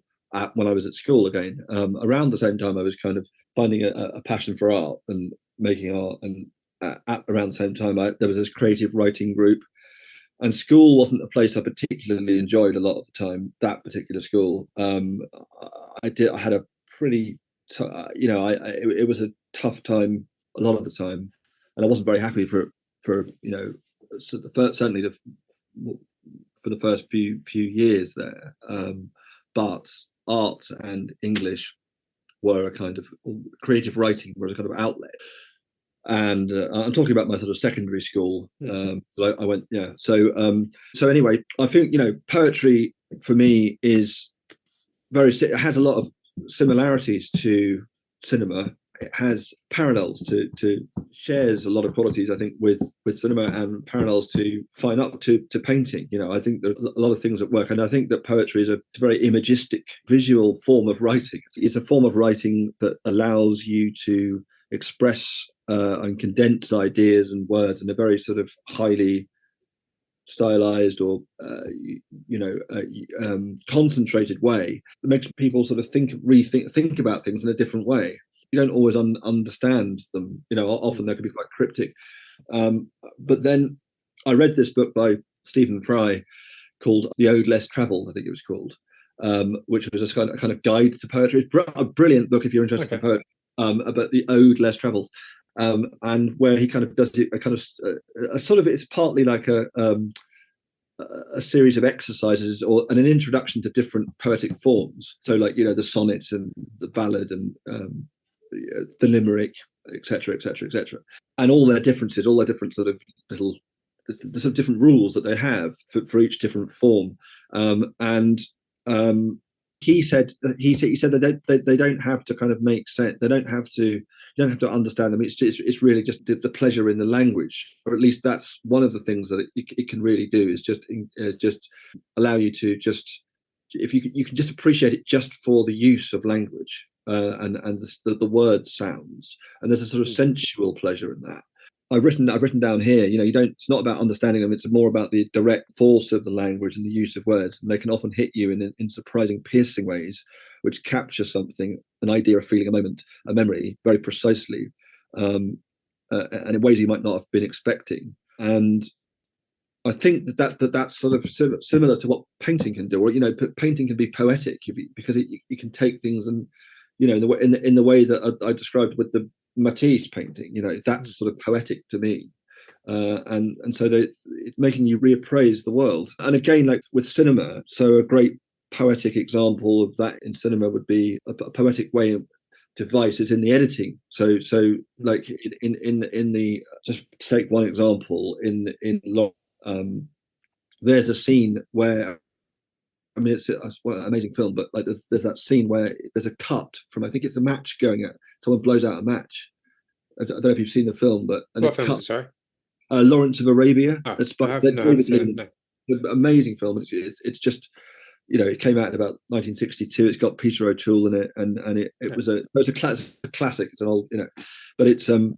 when I was at school again. Around the same time, I was kind of finding a passion for art and making art. And at around the same time, there was this creative writing group. And school wasn't a place I particularly enjoyed a lot of the time. That particular school, I had a pretty, it was a tough time a lot of the time, and I wasn't very happy for certainly for the first few years there. But art and English were a kind of creative writing was a kind of outlet. And I'm talking about my sort of secondary school. So I went, So anyway, I think poetry for me is it has a lot of similarities to cinema. It has parallels to shares a lot of qualities, I think, with cinema, and parallels to find up to painting. I think there are a lot of things that work, and I think that poetry is a very imagistic, visual form of writing. It's a form of writing that allows you to express and condense ideas and words in a very sort of highly stylized or concentrated way that makes people sort of think about things in a different way. You don't always understand them. Often they can be quite cryptic. But then I read this book by Stephen Fry called The Ode Less Travelled, I think it was called, which was a kind of guide to poetry. It's a brilliant book if you're interested in poetry. About The Ode Less Travelled. And where he kind of does it, it's partly like a series of exercises or an introduction to different poetic forms. So, like the sonnets and the ballad and the limerick, etc., and all their differences, all their different sort of little, there's some different rules that they have for each different form. He said that they don't have to kind of make sense. You don't have to understand them. It's really just the pleasure in the language, or at least that's one of the things that it can really do, is just allow you to just, if you can just appreciate it just for the use of language. and the word sounds, and there's a sort of sensual pleasure in that. I've written down here, it's not about understanding them, it's more about the direct force of the language and the use of words, and they can often hit you in surprising, piercing ways, which capture something, an idea, a feeling, a moment, a memory, very precisely, and in ways you might not have been expecting. And I think that's sort of similar to what painting can do, or painting can be poetic because you can take things and in the way that I described with the Matisse painting, that's sort of poetic to me, and so it's making you reappraise the world. And again, like with cinema, so a great poetic example of that in cinema would be a poetic way of device is in the editing. So like in the just to take one example in there's a scene where, I mean, it's an amazing film, but like there's that scene where there's a cut from, I think it's a match going at, someone blows out a match. I don't know if you've seen the film, but what film is it, sorry? Lawrence of Arabia. It's I haven't seen it, no. Amazing film. It's just, it came out in about 1962. It's got Peter O'Toole in it, and it was a classic. It's an old, but it's you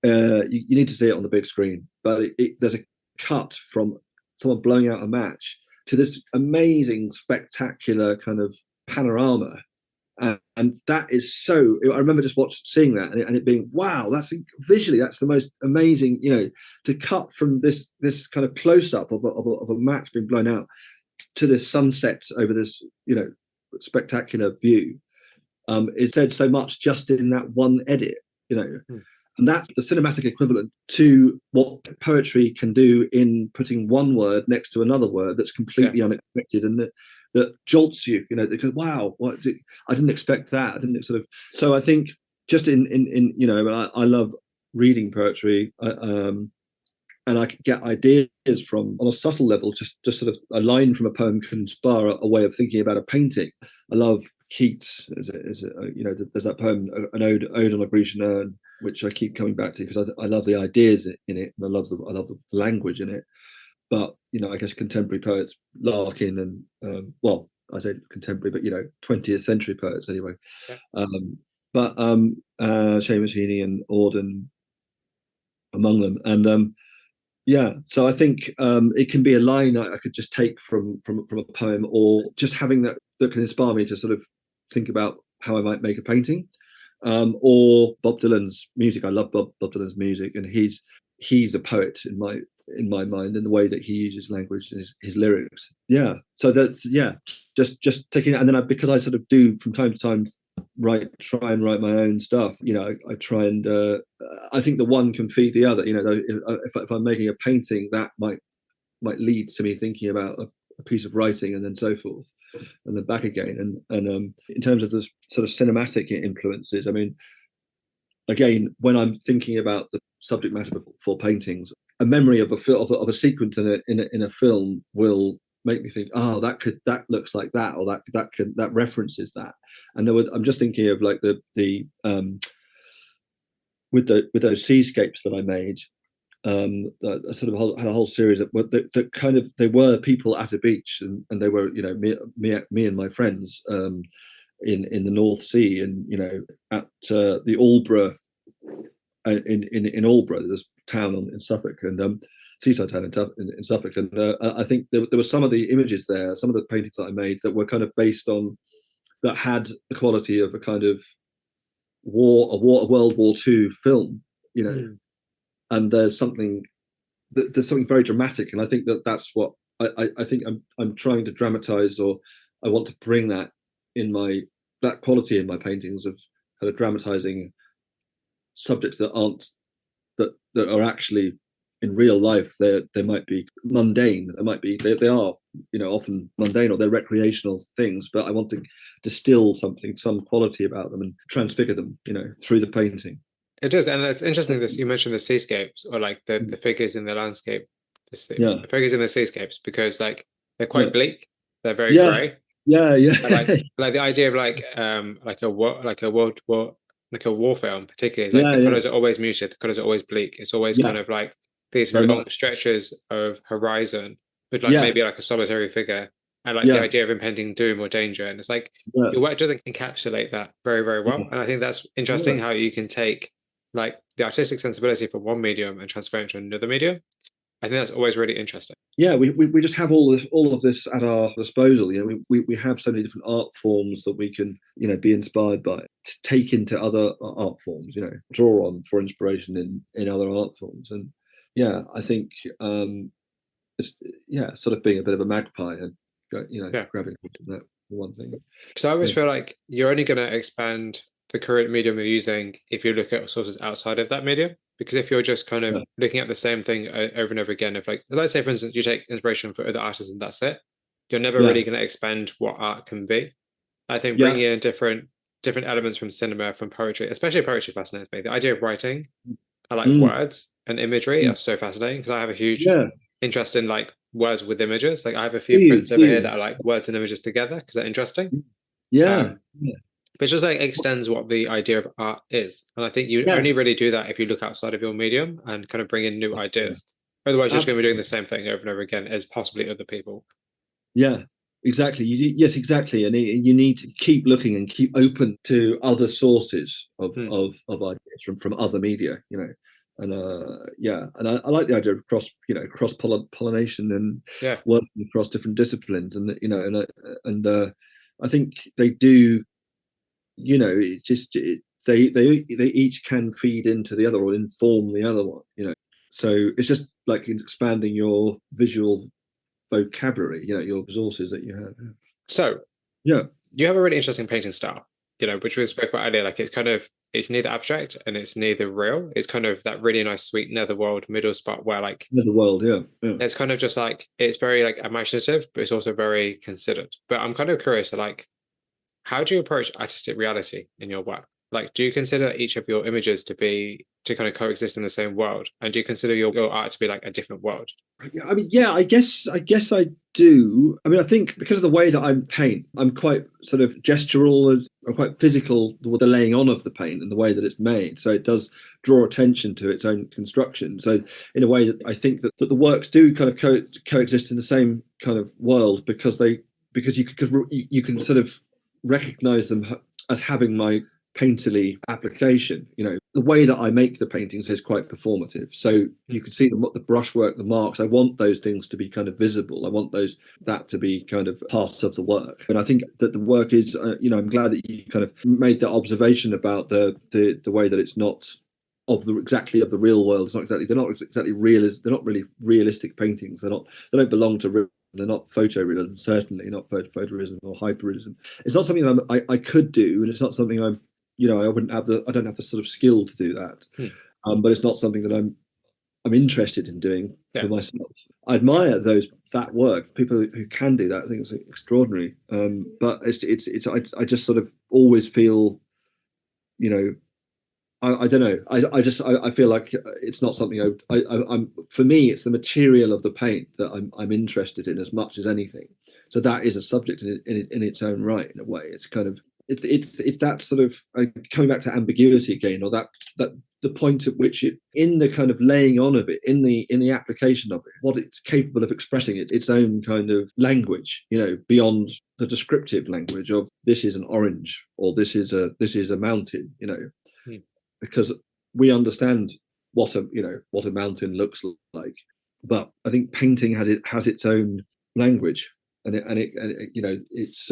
need to see it on the big screen. But there's a cut from someone blowing out a match to this amazing, spectacular kind of panorama, and that is so. I remember just seeing that and it being, wow, that's visually, that's the most amazing. To cut from this kind of close up of a match being blown out to this sunset over this spectacular view. It said so much just in that one edit. And that's the cinematic equivalent to what poetry can do in putting one word next to another word that's completely unexpected and that jolts you, because, wow, I didn't expect that. I didn't sort of. So I think just in I love reading poetry, and I can get ideas from, on a subtle level, just sort of a line from a poem can inspire a way of thinking about a painting. I love Keats. There's that poem, an ode on a Grecian urn, which I keep coming back to because I love the ideas in it, and I love the language in it. But I guess contemporary poets, Larkin and well, I say contemporary, but 20th century poets anyway. Yeah. But Seamus Heaney and Auden among them, and so I think it can be a line I could just take from a poem, or just having that can inspire me to sort of think about how I might make a painting. Or Bob Dylan's music. I love Bob Dylan's music, and he's a poet in my mind in the way that he uses language and his lyrics. Yeah. So that's just taking it, and then because I sort of do from time to time try and write my own stuff. I try and I think the one can feed the other. If I'm making a painting, that might lead to me thinking about a piece of writing, and then so forth, and then back again. And in terms of the sort of cinematic influences, I mean, again, when I'm thinking about the subject matter for paintings, a memory of a sequence in a film will make me think, that looks like that, or that references that. And I'm just thinking of like the with those seascapes that I made. I sort of had a whole series that kind of, they were people at a beach, and they were me and my friends in the North Sea, and at the Aldborough in Aldborough, this town in Suffolk, and seaside town in Suffolk, and I think there were some of the images there, some of the paintings that I made that were kind of based on, that had the quality of a kind of World War II film, and there's something very dramatic, and I think that's what I think I'm trying to dramatize, or I want to bring that quality in my paintings of kind of dramatizing subjects that are actually in real life. They might be mundane, they are often mundane, or they're recreational things, but I want to distill some quality about them and transfigure them through the painting. It does, and it's interesting that you mentioned the seascapes, or like the figures in the landscape, the figures in the seascapes, because like they're quite bleak, they're very grey. Like the idea of like a war film, particularly, is like the colours are always muted, the colours are always bleak. It's always kind of like these long stretches of horizon with like maybe like a solitary figure and like the idea of impending doom or danger. And it's like your work doesn't encapsulate that very, very well. And I think that's interesting how you can take like the artistic sensibility from one medium and transfer it to another medium. I think that's always really interesting. Yeah, we just have all of this at our disposal. We have so many different art forms that we can, be inspired by, to take into other art forms, draw on for inspiration in other art forms. And yeah, I think it's sort of being a bit of a magpie and grabbing that one thing. Because I always feel like you're only going to expand the current medium you're using if you look at sources outside of that medium. Because if you're just kind of looking at the same thing over and over again, if like, let's say, for instance, you take inspiration for other artists and that's it, you're never really going to expand what art can be. I think bringing in different elements from cinema, from poetry, especially poetry, fascinates me. The idea of writing, I like words and imagery are so fascinating because I have a huge interest in like words with images. Like I have a few prints over here that are like words and images together because they're interesting. But it's just like extends what the idea of art is. And I think you only really do that if you look outside of your medium and kind of bring in new ideas. Otherwise, you're just going to be doing the same thing over and over again as possibly other people. Yeah, exactly. Yes, exactly. And you need to keep looking and keep open to other sources of ideas from other media, And and I like the idea of cross pollination and working across different disciplines, and I think they do. They each can feed into the other or inform the other one. So it's just like expanding your visual vocabulary. Your resources that you have. So you have a really interesting painting style. Which we spoke about earlier. Like it's neither abstract and it's neither real. It's kind of that really nice, sweet netherworld middle spot where like netherworld, it's kind of just like it's very like imaginative, but it's also very considered. But I'm kind of curious, like, how do you approach artistic reality in your work? Like, do you consider each of your images to kind of coexist in the same world? And do you consider your art to be like a different world? I mean, I guess I do. I mean, I think because of the way that I paint, I'm quite sort of gestural, I'm quite physical with the laying on of the paint and the way that it's made. So it does draw attention to its own construction. So in a way that I think that the works do kind of coexist in the same kind of world because you can sort of recognize them as having my painterly application. The way that I make the paintings is quite performative, so you can see the brushwork, the marks. I want those things to be kind of visible. I want that to be kind of part of the work. And I think that the work is I'm glad that you kind of made that observation about the way that it's not exactly of the real world. They're not exactly real. They're not really realistic paintings. They don't belong to real. They're not photorealism, certainly not photorealism or hyperrealism. It's not something I could do, and it's not something I don't have the sort of skill to do that. But it's not something that I'm interested in doing for myself. I admire that work, people who can do that. I think it's extraordinary. But I just sort of always feel, I don't know. I feel like it's not something I'm. For me, it's the material of the paint that I'm interested in as much as anything. So that is a subject in its own right, in a way. It's kind of it's that sort of coming back to ambiguity again, or that the point at which it, in the kind of laying on of it, in the application of it, what it's capable of expressing, its own kind of language, beyond the descriptive language of this is an orange or this is a mountain, because we understand what a mountain looks like, but I think painting has its own language, and it's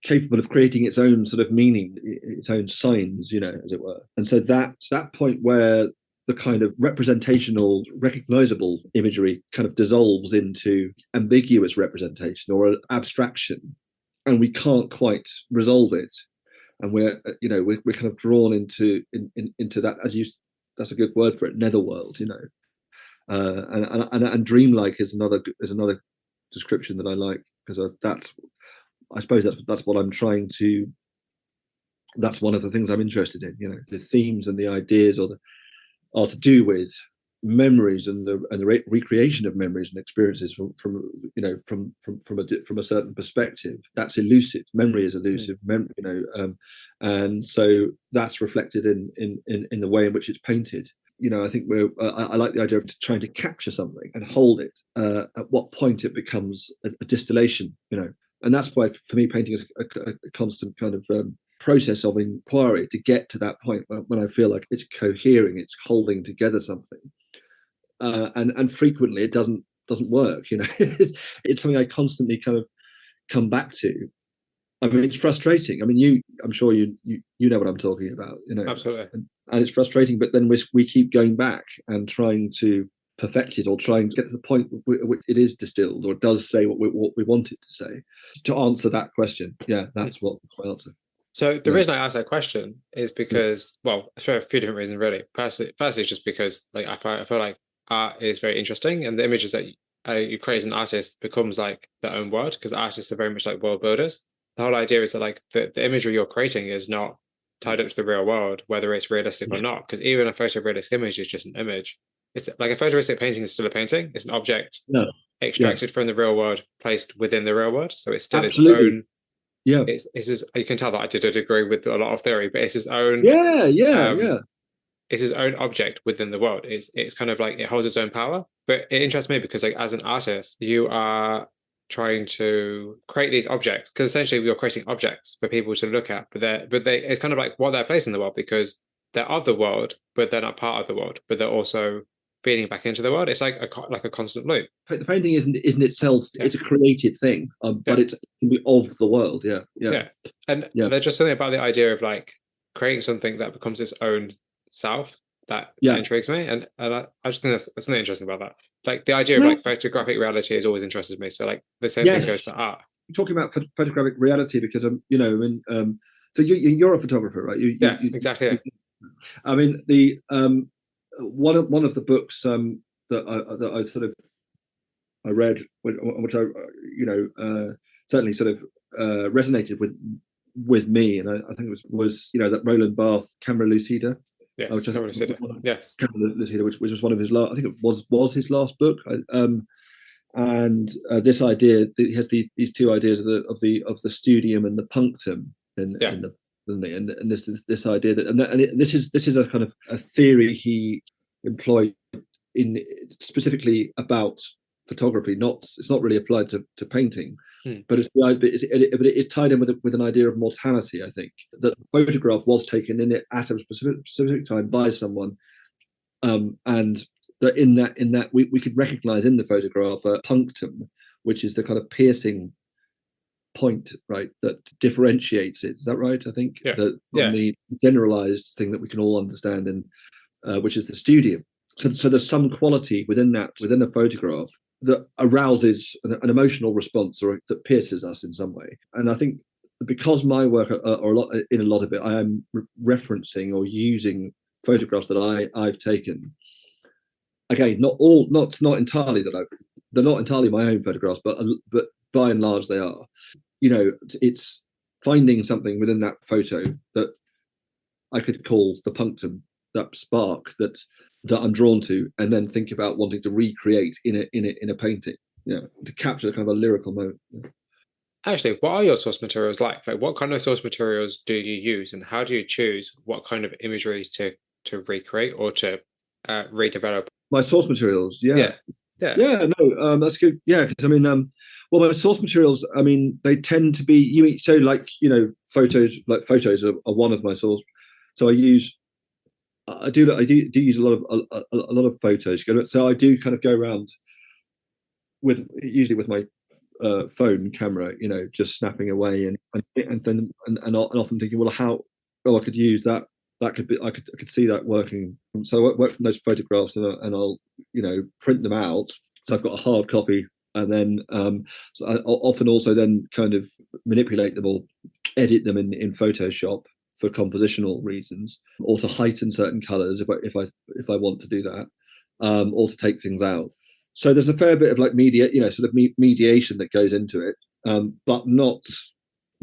capable of creating its own sort of meaning, its own signs, as it were. And so that's that point where the kind of representational, recognizable imagery kind of dissolves into ambiguous representation or abstraction, and we can't quite resolve it. And we're kind of drawn into that, that's a good word for it, netherworld, and dreamlike is another description that I like, because I suppose that's what I'm trying to. That's one of the things I'm interested in. The themes and the ideas are to do with memories and the recreation of memories and experiences from a certain perspective. That's elusive. Memory is elusive. And so that's reflected in the way in which it's painted. I think I like the idea of trying to capture something and hold it. At what point it becomes a distillation, and that's why for me painting is a constant kind of process of inquiry to get to that point when I feel like it's cohering, it's holding together something, and frequently it doesn't work. It's something I constantly kind of come back to. I mean, it's frustrating. I mean, I'm sure you know what I'm talking about. Absolutely. And it's frustrating, but then we keep going back and trying to perfect it, or trying to get to the point which it is distilled or does say what we want it to say. To answer that question, that's what my answer. So the reason I asked that question is because, well, for a few different reasons, really. Firstly, it's just because like I feel like art is very interesting, and the images that you create as an artist becomes like their own world, because artists are very much like world builders. The whole idea is that like the imagery you're creating is not tied up to the real world, whether it's realistic or not, because even a photorealistic image is just an image. It's like a photorealistic painting is still a painting. It's an object extracted from the real world, placed within the real world. So it's still its own. Yeah, it's you can tell that I did a degree with a lot of theory, but it's his own. It's his own object within the world. It's kind of like it holds its own power. But it interests me because like as an artist, you are trying to create these objects, because essentially you're creating objects for people to look at, but it's kind of like what they're placed in the world, because they're of the world, but they're not part of the world, but they're also feeding back into the world. It's like a constant loop. The painting isn't itself, it's a created thing, but it can be of the world. And there's just something about the idea of like creating something that becomes its own self that intrigues me, and I just think that's something interesting about that. Like the idea of like photographic reality has always interested me. So like the same thing goes for art. Talking about photographic reality, because so you're a photographer, right? Yes, exactly. I mean, the one of the books that I sort of I read, which I certainly sort of resonated with me, and I think it was that Roland Barthes Camera Lucida. Yes, Camera Lucida. Yes, Camera Lucida, which was one of his last. I think it was his last book. And this idea, he had these two ideas of the studium and the punctum, and this idea that this is a kind of a theory he employed in specifically about photography. It's not really applied to painting, but it's tied in with an idea of mortality. I think that the photograph was taken in it at a specific time by someone, and that in that we could recognize in the photograph a punctum, which is the kind of piercing point, right, that differentiates it. Is that right? I think the generalized thing that we can all understand, and which is the studium. So there's some quality within a photograph that arouses an emotional response, or that pierces us in some way. And I think because my work, or a lot of it, I am referencing or using photographs that I've taken. Again, not entirely they're not entirely my own photographs, but by and large they are. It's finding something within that photo that I could call the punctum, that spark that I'm drawn to, and then think about wanting to recreate in a painting, to capture kind of a lyrical moment. Actually, what are your source materials like? Like, what kind of source materials do you use, and how do you choose what kind of imagery to recreate or to redevelop? My source materials, no, that's good. Yeah, because I mean, well, my source materials, I mean, they tend to be photos. Like photos are one of my source. So I do use a lot of photos. So I do kind of go around usually with my phone camera, just snapping away, and often thinking, well, I could use that. That could be, I could see that working. So I work from those photographs, and I'll print them out. So I've got a hard copy, and then so I often also then kind of manipulate them or edit them in Photoshop for compositional reasons, or to heighten certain colors if I want to do that, or to take things out. So there's a fair bit of like mediation that goes into it, but not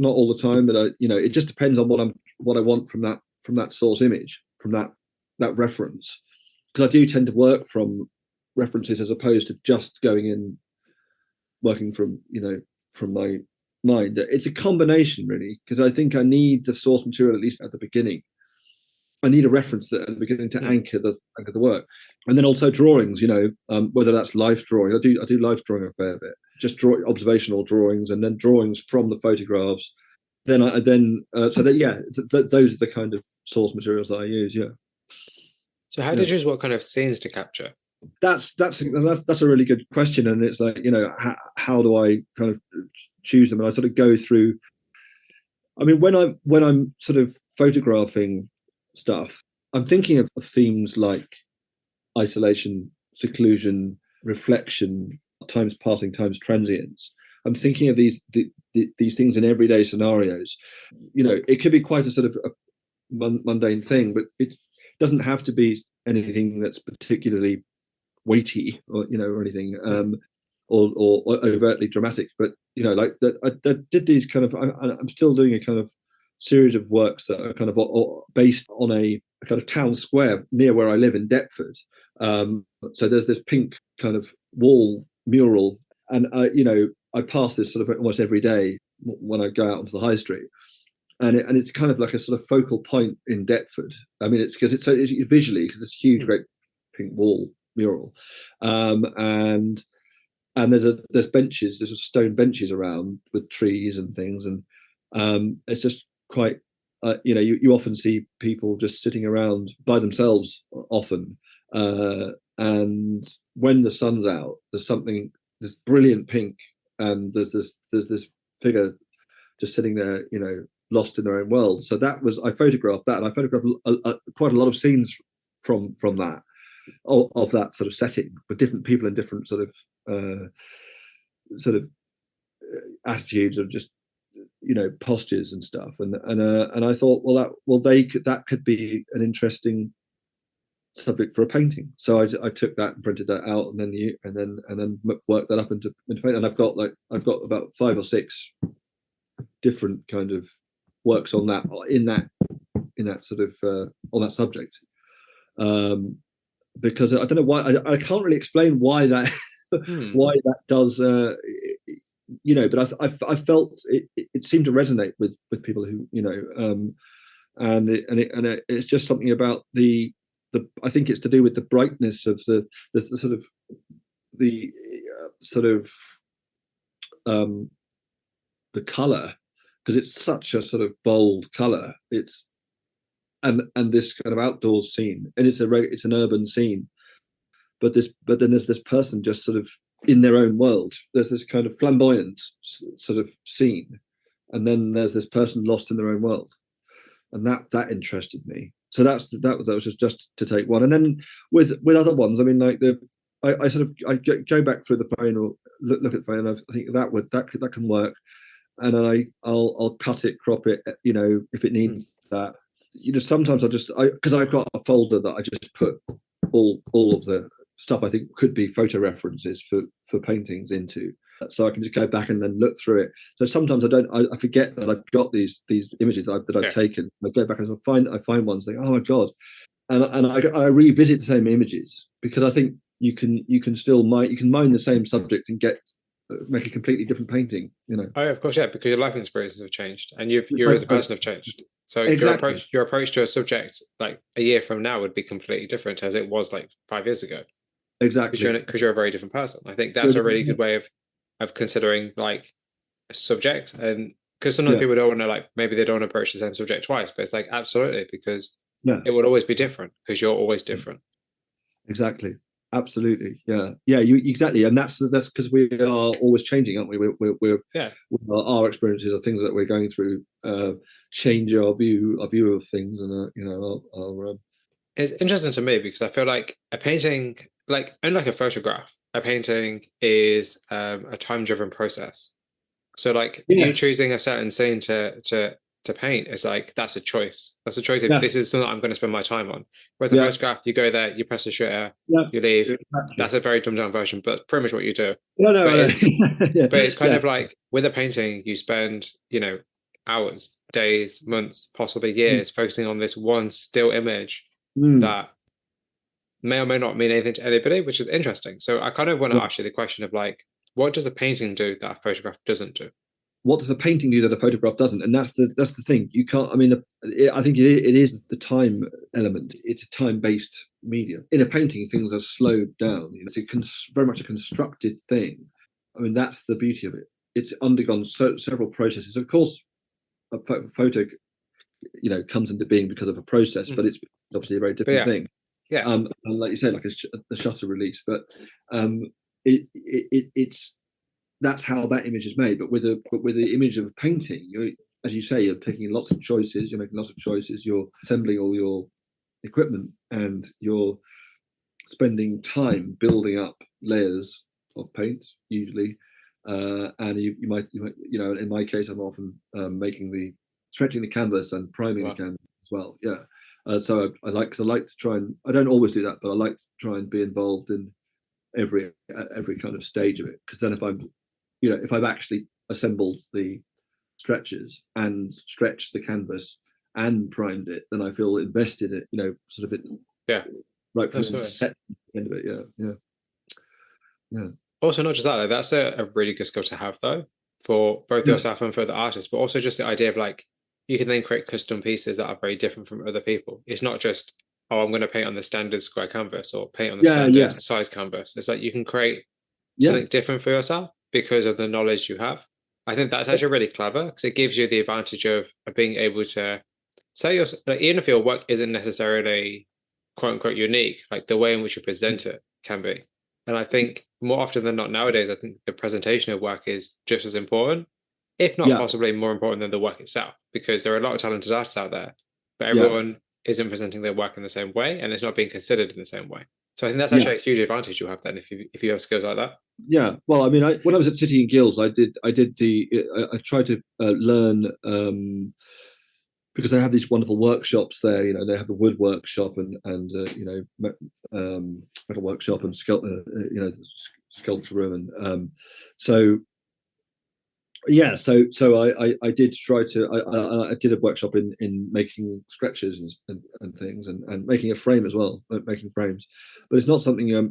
all the time. But it just depends on what I want from that source image, from that reference, because I do tend to work from references as opposed to just working from my mind. It's a combination, really, because I think I need the source material at least at the beginning, I need a reference at the beginning to anchor the work. And then also drawings, whether that's life drawing. I do life drawing a fair bit, just observational drawings, and then drawings from the photographs. Those are the kind of source materials that I use. Yeah. So how did you choose what kind of scenes to capture? That's a really good question, and it's like, how do I kind of choose them? And I sort of go through. I mean, when I'm sort of photographing stuff, I'm thinking of themes like isolation, seclusion, reflection, times passing, times transience. I'm thinking of these things in everyday scenarios. It could be quite a sort of a mundane thing, but it doesn't have to be anything that's particularly weighty or anything or overtly dramatic. But like that, I did these kind of. I'm still doing a kind of series of works that are kind of based on a kind of town square near where I live in Deptford. So there's this pink kind of wall mural, and I pass this sort of almost every day when I go out onto the high street, and it's kind of like a sort of focal point in Deptford. I mean, it's because it's visually, because it's a huge, great pink wall mural, and there's benches, there's stone benches around with trees and things, and it's just quite. You often see people just sitting around by themselves often, and when the sun's out, there's this brilliant pink, and there's this figure just sitting there, lost in their own world. So I photographed that, and I photographed quite a lot of scenes from that, of that sort of setting, with different people in different sort of attitudes, of just postures and stuff, and I thought, that could be an interesting subject for a painting. So I took that and printed that out, and then worked that up into paint. And I've got about 5 or 6 different kind of works on that in that sort of on that subject. Because I don't know why, I can't really explain why that why that does. But I felt it seemed to resonate with people who and it's just something about the I think it's to do with the brightness of the color, because it's such a sort of bold color. It's and this kind of outdoors scene, and it's an urban scene, but then there's this person just sort of in their own world. There's this kind of flamboyant sort of scene, and then there's this person lost in their own world, and that interested me. So that was just to take one. And then with other ones, I mean, like I go back through the phone or look at the phone, and I think that can work, and then I'll cut it, crop it, if it needs that. Sometimes because I've got a folder that I just put all of the stuff I think could be photo references for paintings into, so I can just go back and then look through it. So sometimes I forget that I've got these images that I've taken. I go back and I find ones, like, oh my god, and I revisit the same images, because I think you can still mine the same subject and make a completely different painting. Oh, of course, yeah, because your life experiences have changed, and you as a person have changed. So exactly. your approach to a subject like a year from now would be completely different as it was like 5 years ago. Exactly, because you're a very different person. I think that's a really good way of considering like a subject, and because sometimes people don't want to, like, maybe they don't approach the same subject twice, but it's like, absolutely, because it will always be different, because you're always different. Exactly. Absolutely. Yeah. Exactly. And that's because we are always changing, aren't we? Our experiences are things that we're going through, change our view of things, and it's interesting to me, because I feel like a painting, like unlike a photograph, a painting is a time-driven process. So like you choosing a certain scene to paint is like, that's a choice. That's a choice. If this is something I'm going to spend my time on. Whereas a photograph, you go there, you press the shutter, you leave. Exactly. That's a very dumbed down version, but pretty much what you do. But it's kind of like with a painting, you spend, hours, days, months, possibly years focusing on this one still image that may or may not mean anything to anybody, which is interesting. So I kind of want to ask you the question of like, what does a painting do that a photograph doesn't do? what does a painting do that a photograph doesn't? And that's the thing. You can't. I mean, I think it is the time element. It's a time-based medium. In a painting, things are slowed down. It's very much a constructed thing. I mean, that's the beauty of it. It's undergone several processes. Of course, a photo, comes into being because of a process, but it's obviously a very different thing. Yeah. And like you say, like the shutter release, but it's that's how that image is made. But with the image of a painting, as you say, you're taking lots of choices. You're making lots of choices. You're assembling all your equipment, and you're spending time building up layers of paint, usually. And you might, in my case, I'm often stretching the canvas and priming the canvas as well. Yeah. So I like to try and, I don't always do that, but I like to try and be involved in every kind of stage of it. Because then if I've actually assembled the stretches and stretched the canvas and primed it, then I feel invested in it, sort of right from the set end of it. Yeah. Also, not just that, that's a really good skill to have, though, for both yourself and for the artist, but also just the idea of like, you can then create custom pieces that are very different from other people. It's not just, I'm going to paint on the standard square canvas or paint on the standard size canvas. It's like you can create something different for yourself because of the knowledge you have. I think that's actually really clever, because it gives you the advantage of being able to say even if your work isn't necessarily quote unquote unique, like the way in which you present it can be. And I think more often than not nowadays, I think the presentation of work is just as important, if not possibly more important than the work itself, because there are a lot of talented artists out there, but everyone isn't presenting their work in the same way, and it's not being considered in the same way. So I think that's actually a huge advantage you have then if you have skills like that. Yeah. Well, I mean, when I was at City and Guilds, I tried to learn, because they have these wonderful workshops there. They have a wood workshop and metal workshop and sculpture room, and so I did try to. I did a workshop in making stretchers and things, and making a frame as well, making frames. But it's not something I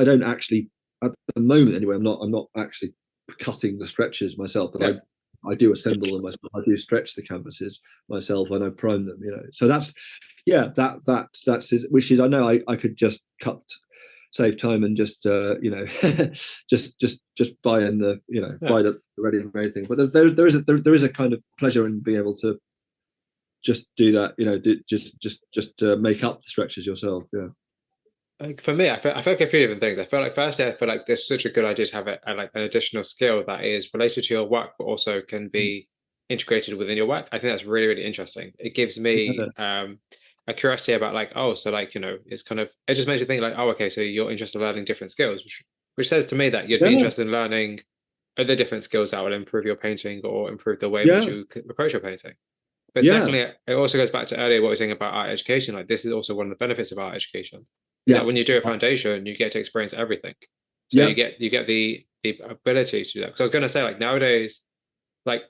don't actually, at the moment anyway. I'm not actually cutting the stretchers myself, but I do assemble them myself. I do stretch the canvases myself, and I prime them. So that's which is, I know I could just save time and just just buy in buy the ready-made thing. But there is a kind of pleasure in being able to just do that. Just make up the stretches yourself. Yeah. Like for me, I feel like a few different things. I feel like firstly, I feel like there's such a good idea to have like an additional skill that is related to your work, but also can be integrated within your work. I think that's really, really interesting. It gives me a curiosity about like, it's kind of, it just makes you think like, oh, okay, so you're interested in learning different skills, which says to me that you'd be interested in learning other different skills that will improve your painting or improve the way in which you approach your painting. But secondly, it also goes back to earlier what we were saying about art education. Like this is also one of the benefits of art education. Is that when you do a foundation, you get to experience everything. So you get the ability to do that. Because I was going to say, like nowadays, like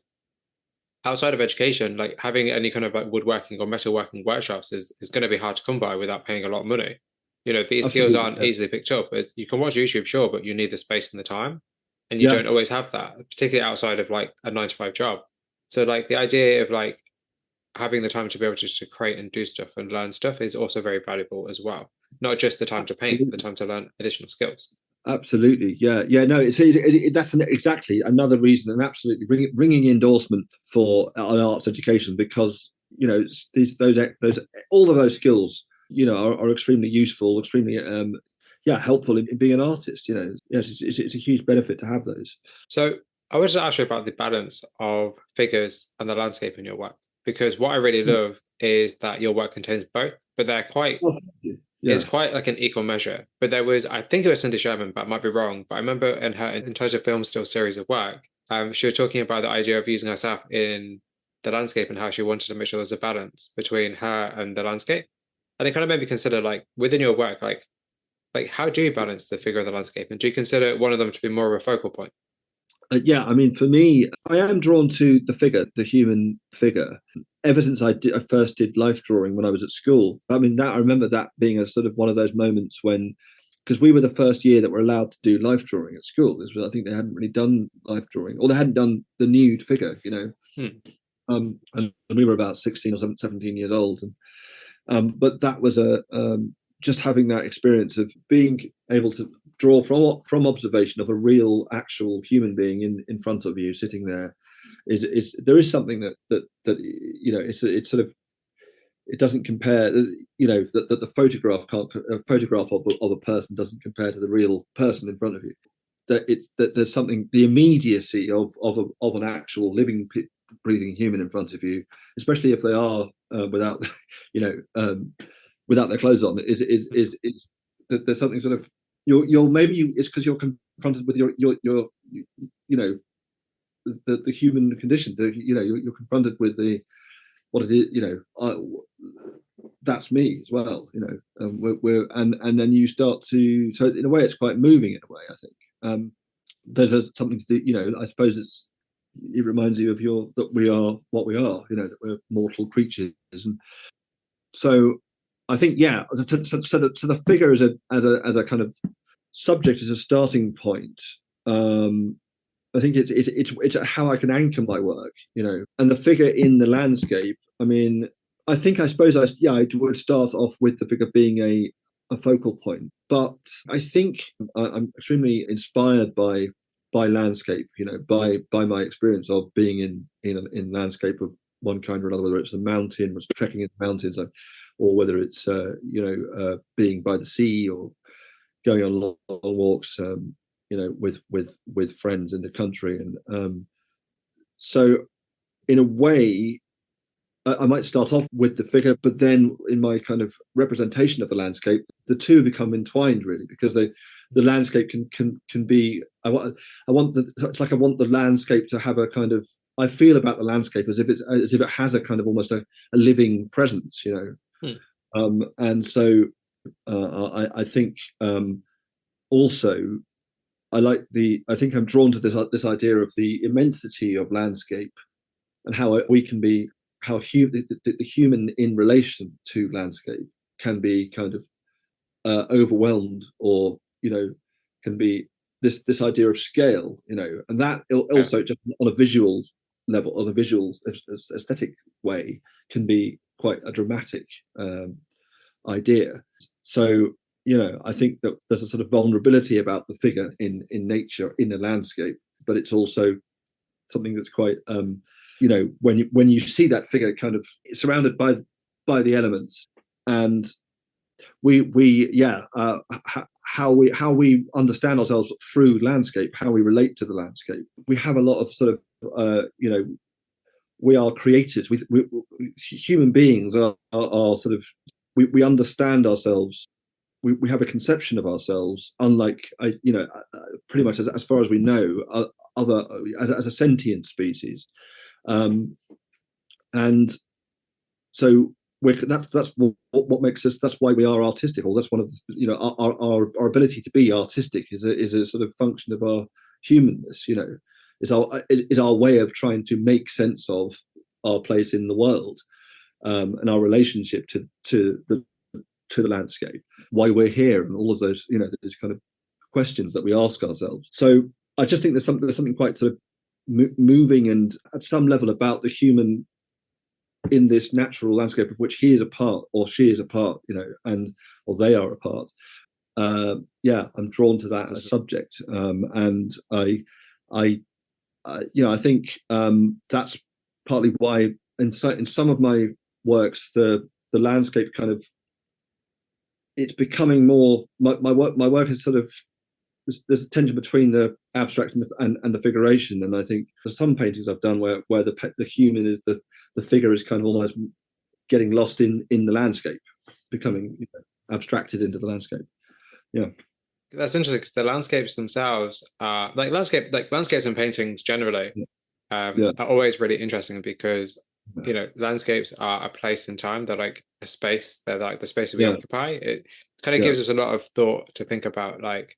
outside of education, like having any kind of like woodworking or metalworking workshops is going to be hard to come by without paying a lot of money. These skills aren't easily picked up. You can watch YouTube, sure, but you need the space and the time, and you don't always have that, particularly outside of like a 9-to-5 job. So like the idea of like having the time to be able to create and do stuff and learn stuff is also very valuable as well. Not just the time to paint, but the time to learn additional skills. Absolutely, yeah. No, that's exactly another reason, an absolutely ringing endorsement for an arts education, because those all of those skills are extremely useful, extremely helpful in being an artist. It's a huge benefit to have those. So I wanted to ask you about the balance of figures and the landscape in your work, because what I really love is that your work contains both, but they're quite. It's quite like an equal measure. But there was, I think it was Cindy Sherman, but I might be wrong. But I remember in her entire film still series of work, she was talking about the idea of using herself in the landscape and how she wanted to make sure there's a balance between her and the landscape. And it kind of made me consider, like, within your work, like how do you balance the figure and the landscape? And do you consider one of them to be more of a focal point? I mean, for me, I am drawn to the figure, the human figure. Ever since I first did life drawing when I was at school. I mean, I remember that being a sort of one of those moments when because we were the first year that were allowed to do life drawing at school. I think they hadn't really done life drawing, or they hadn't done the nude figure, and we were about 16 or 17 years old. But that was just having that experience of being able to draw from observation of a real, actual human being in front of you, sitting there. There is something that it's sort of, it doesn't compare. That the photograph of a person doesn't compare to the real person in front of you. That there's something, the immediacy of an actual living, breathing human in front of you, especially if they are without without their clothes on, is that there's something sort of, it's because you're confronted with your the human condition. You're confronted with what it is. That's me as well. And then you start to, so in a way, it's quite moving. In a way, I think there's something to do. I suppose it reminds you of that we are what we are. That we're mortal creatures, and so I think, so the figure as a kind of subject, as a starting point. I think it's how I can anchor my work, and the figure in the landscape. I mean, I suppose I would start off with the figure being a focal point, but I think I'm extremely inspired by landscape, by my experience of being in landscape of one kind or another, whether it's the mountain, or trekking in the mountains, or whether it's being by the sea, or going on long walks, with friends in the country. And so in a way, I might start off with the figure, but then in my kind of representation of the landscape, the two become entwined, really, because the landscape can be, I want the landscape to have a kind of, I feel about the landscape as if it has a kind of almost a living presence, and so I think also I think I'm drawn to this idea of the immensity of landscape, and how the human in relation to landscape can be kind of overwhelmed, or can be this idea of scale, and that also just on a visual level, on a visual aesthetic way, can be quite a dramatic idea. So I think that there's a sort of vulnerability about the figure in nature, in the landscape, but it's also something that's quite when you see that figure kind of surrounded by the elements, and how we understand ourselves through landscape, how we relate to the landscape. We have a lot of sort of we are creators. We human beings are sort of, we understand ourselves. We have a conception of ourselves, unlike pretty much as far as we know, other as a sentient species, and so that's what makes us. That's why we are artistic, or that's one of our ability to be artistic is a sort of function of our humanness. Is our way of trying to make sense of our place in the world, and our relationship to the landscape, why we're here, and all of those those kind of questions that we ask ourselves. So I just think there's something quite sort of moving, and at some level, about the human in this natural landscape of which he is a part, or she is a part, or they are a part. I'm drawn to that as a subject, and I think that's partly why in some of my works the landscape kind of, it's becoming more, my work is sort of, there's a tension between the abstract and the figuration, and I think there's some paintings I've done where the human is the figure is kind of almost getting lost in the landscape, becoming abstracted into the landscape. Yeah, that's interesting, because the landscapes themselves are landscapes and paintings generally are always really interesting, because landscapes are a place in time. They're like a space. They're like the space that we occupy. It kind of gives us a lot of thought to think about, like,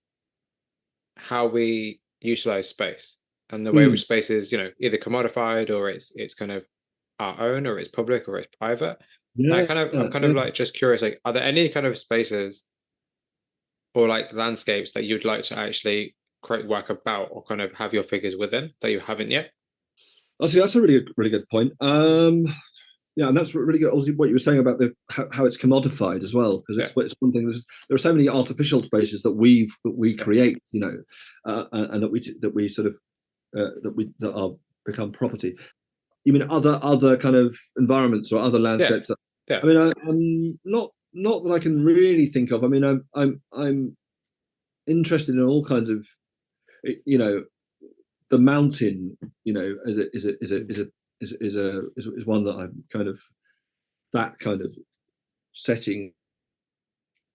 how we utilize space, and the way which space is, either commodified, or it's kind of our own, or it's public, or it's private. I'm kind of like just curious, like, are there any kind of spaces or like landscapes that you'd like to actually create work about, or kind of have your figures within that you haven't yet? Actually, that's a really good point. Yeah, and that's really good. Also, what you were saying about how it's commodified as well, because it's one thing. There are so many artificial spaces that we create, and that we sort of that are become property. You mean other kind of environments or other landscapes? Yeah. I mean, I'm not that I can really think of. I mean, I'm interested in all kinds of, the mountain, is one that I'm kind of, that kind of setting,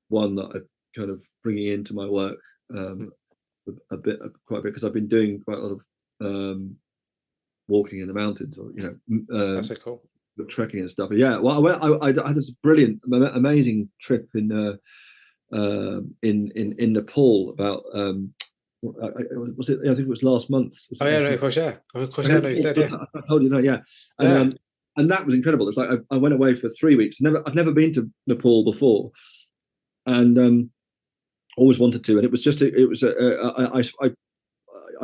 one that I'm kind of bringing into my work quite a bit, because I've been doing quite a lot of walking in the mountains, or that's so cool. Trekking and stuff. But yeah, well, I had this brilliant, amazing trip in Nepal about was it? I think it was last month. Oh yeah, no, of course, yeah, of course, yeah, no, you said, yeah. I told you, no, yeah, and that was incredible. It's like I went away for 3 weeks. I've never been to Nepal before, and always wanted to. And it was just, I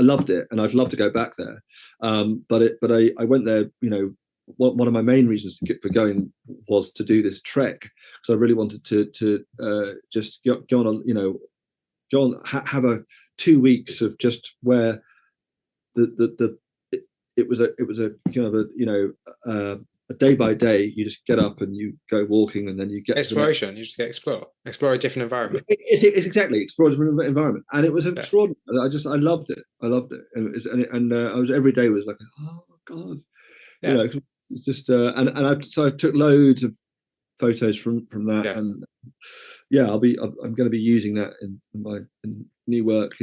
loved it, and I'd love to go back there. But I went there. One of my main reasons for going was to do this trek, because I really wanted to just go on, have a 2 weeks of just where it was a kind of a day by day. You just get up and you go walking, and then you get exploration. You just get explore a different environment. Exactly, explore a different environment, and it was extraordinary. I loved it. And I was, every day was like, oh God, just so I took loads of photos from that, and I'm going to be using that in my new work,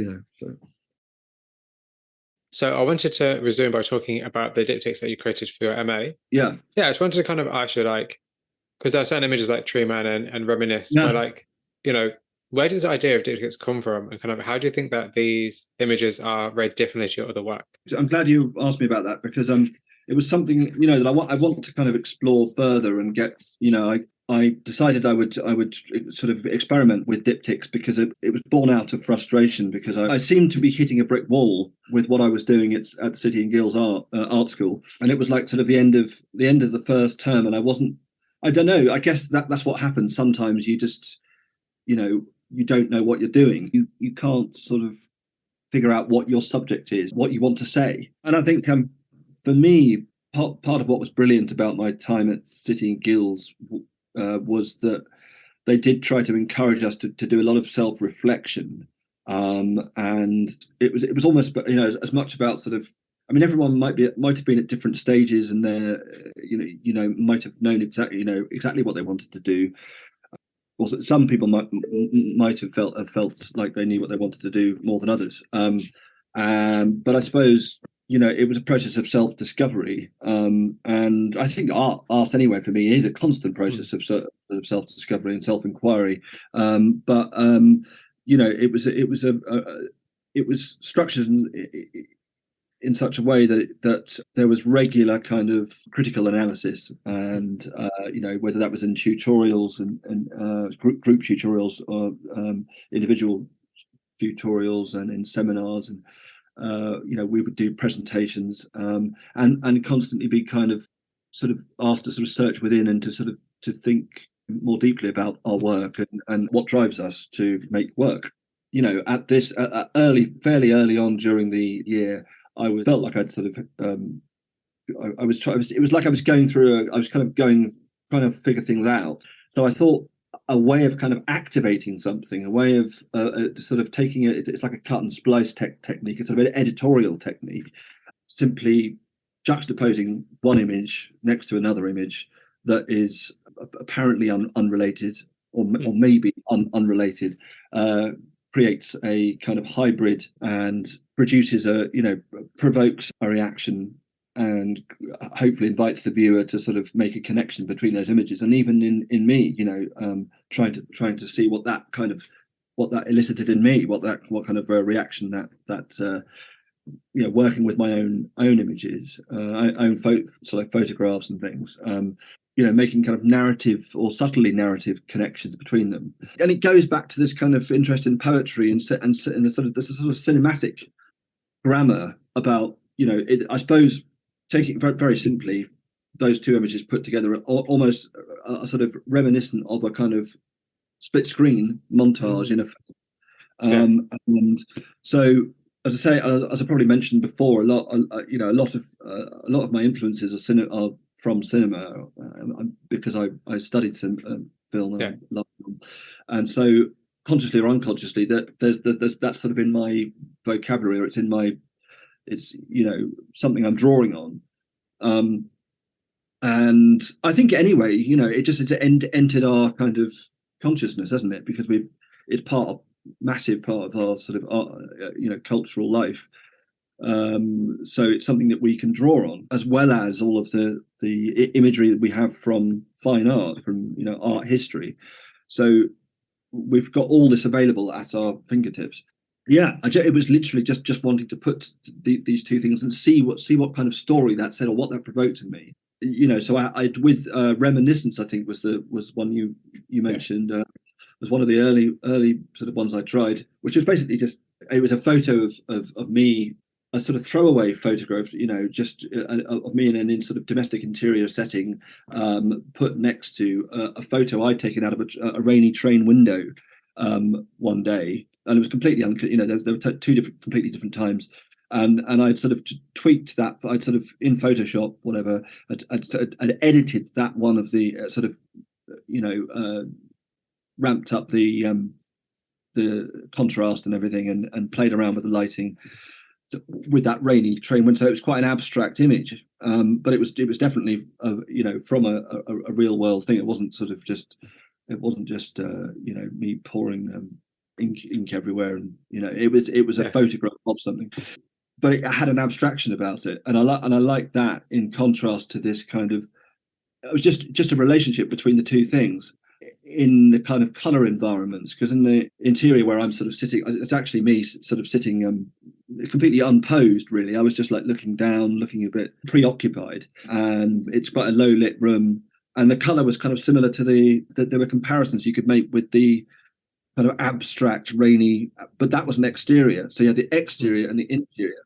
So I wanted to resume by talking about the diptychs that you created for your MA. Yeah, I just wanted to kind of ask you, because there are certain images like Tree Man and Reminisce, where where does the idea of diptychs come from, and kind of how do you think that these images are very differently to your other work? I'm glad you asked me about that, because it was something that I want to kind of explore further and get. I decided I would sort of experiment with diptychs, because it was born out of frustration, because I seemed to be hitting a brick wall with what I was doing at City and Guilds art school, and it was like sort of the end of the first term, and I don't know. I guess that's what happens sometimes. You just you don't know what you're doing. You can't sort of figure out what your subject is, what you want to say, and I think for me, part of what was brilliant about my time at City and Guilds was that they did try to encourage us to do a lot of self-reflection, and it was almost as much about sort of, I mean, everyone might have been at different stages, and they might have known exactly what they wanted to do. Also, some people might have felt like they knew what they wanted to do more than others. But I suppose it was a process of self-discovery, and I think art anyway for me is a constant process of self-discovery and self-inquiry. But it was structured in such a way that there was regular kind of critical analysis, and whether that was in tutorials and group tutorials, or individual tutorials, and in seminars, and we would do presentations, and constantly be kind of sort of asked to sort of search within, and to think more deeply about our work, and what drives us to make work. At this fairly early on during the year, felt like I'd sort of it was like I was going through I was kind of trying to figure things out. So I thought a way of kind of activating something, a way of sort of taking it. It's like a cut and splice technique. It's sort of an editorial technique, simply juxtaposing one image next to another image that is apparently unrelated, or maybe unrelated, creates a kind of hybrid, and produces provokes a reaction, and hopefully invites the viewer to sort of make a connection between those images. And even in me, trying to see what that elicited in me, what kind of a reaction that working with my own images, own photographs and things, making kind of narrative or subtly narrative connections between them. And it goes back to this kind of interest in poetry and the sort of cinematic grammar about, I suppose, taking very, very simply, those two images put together are almost sort of reminiscent of a kind of split screen montage in a film. And so, as I say, as I probably mentioned before, a lot of my influences are from cinema, because I studied film and love film, and so consciously or unconsciously, there's that's sort of in my vocabulary, or it's something I'm drawing on. And I think anyway, it's entered our kind of consciousness, hasn't it? Because it's massive part of our sort of cultural life. So it's something that we can draw on, as well as all of the imagery that we have from fine art, from art history. So we've got all this available at our fingertips. Yeah, it was literally just wanting to put these two things and see what kind of story that said, or what that provoked in me. So I with Reminiscence, I think was one you mentioned. Was one of the early sort of ones I tried, which was basically it was a photo of me, a sort of throwaway photograph, just of me in sort of domestic interior setting, put next to a photo I'd taken out of a rainy train window one day, and it was completely there were two completely different times. And I'd sort of tweaked that. I'd sort of in Photoshop, whatever, I'd edited that one of the sort of, ramped up the contrast and everything, and played around with the lighting with that rainy train window. So it was quite an abstract image, but it was definitely from a real world thing. It wasn't just me pouring ink everywhere, and it was a photograph of something. But it had an abstraction about it, and I like that, in contrast to this kind of, it was just a relationship between the two things in the kind of color environments. Because in the interior where I'm sort of sitting, it's actually me sort of sitting completely unposed, really. I was just like looking down, looking a bit preoccupied, and it's quite a low lit room, and the color was kind of similar to there were comparisons you could make with the kind of abstract rainy, but that was an exterior. So you had the exterior and the interior.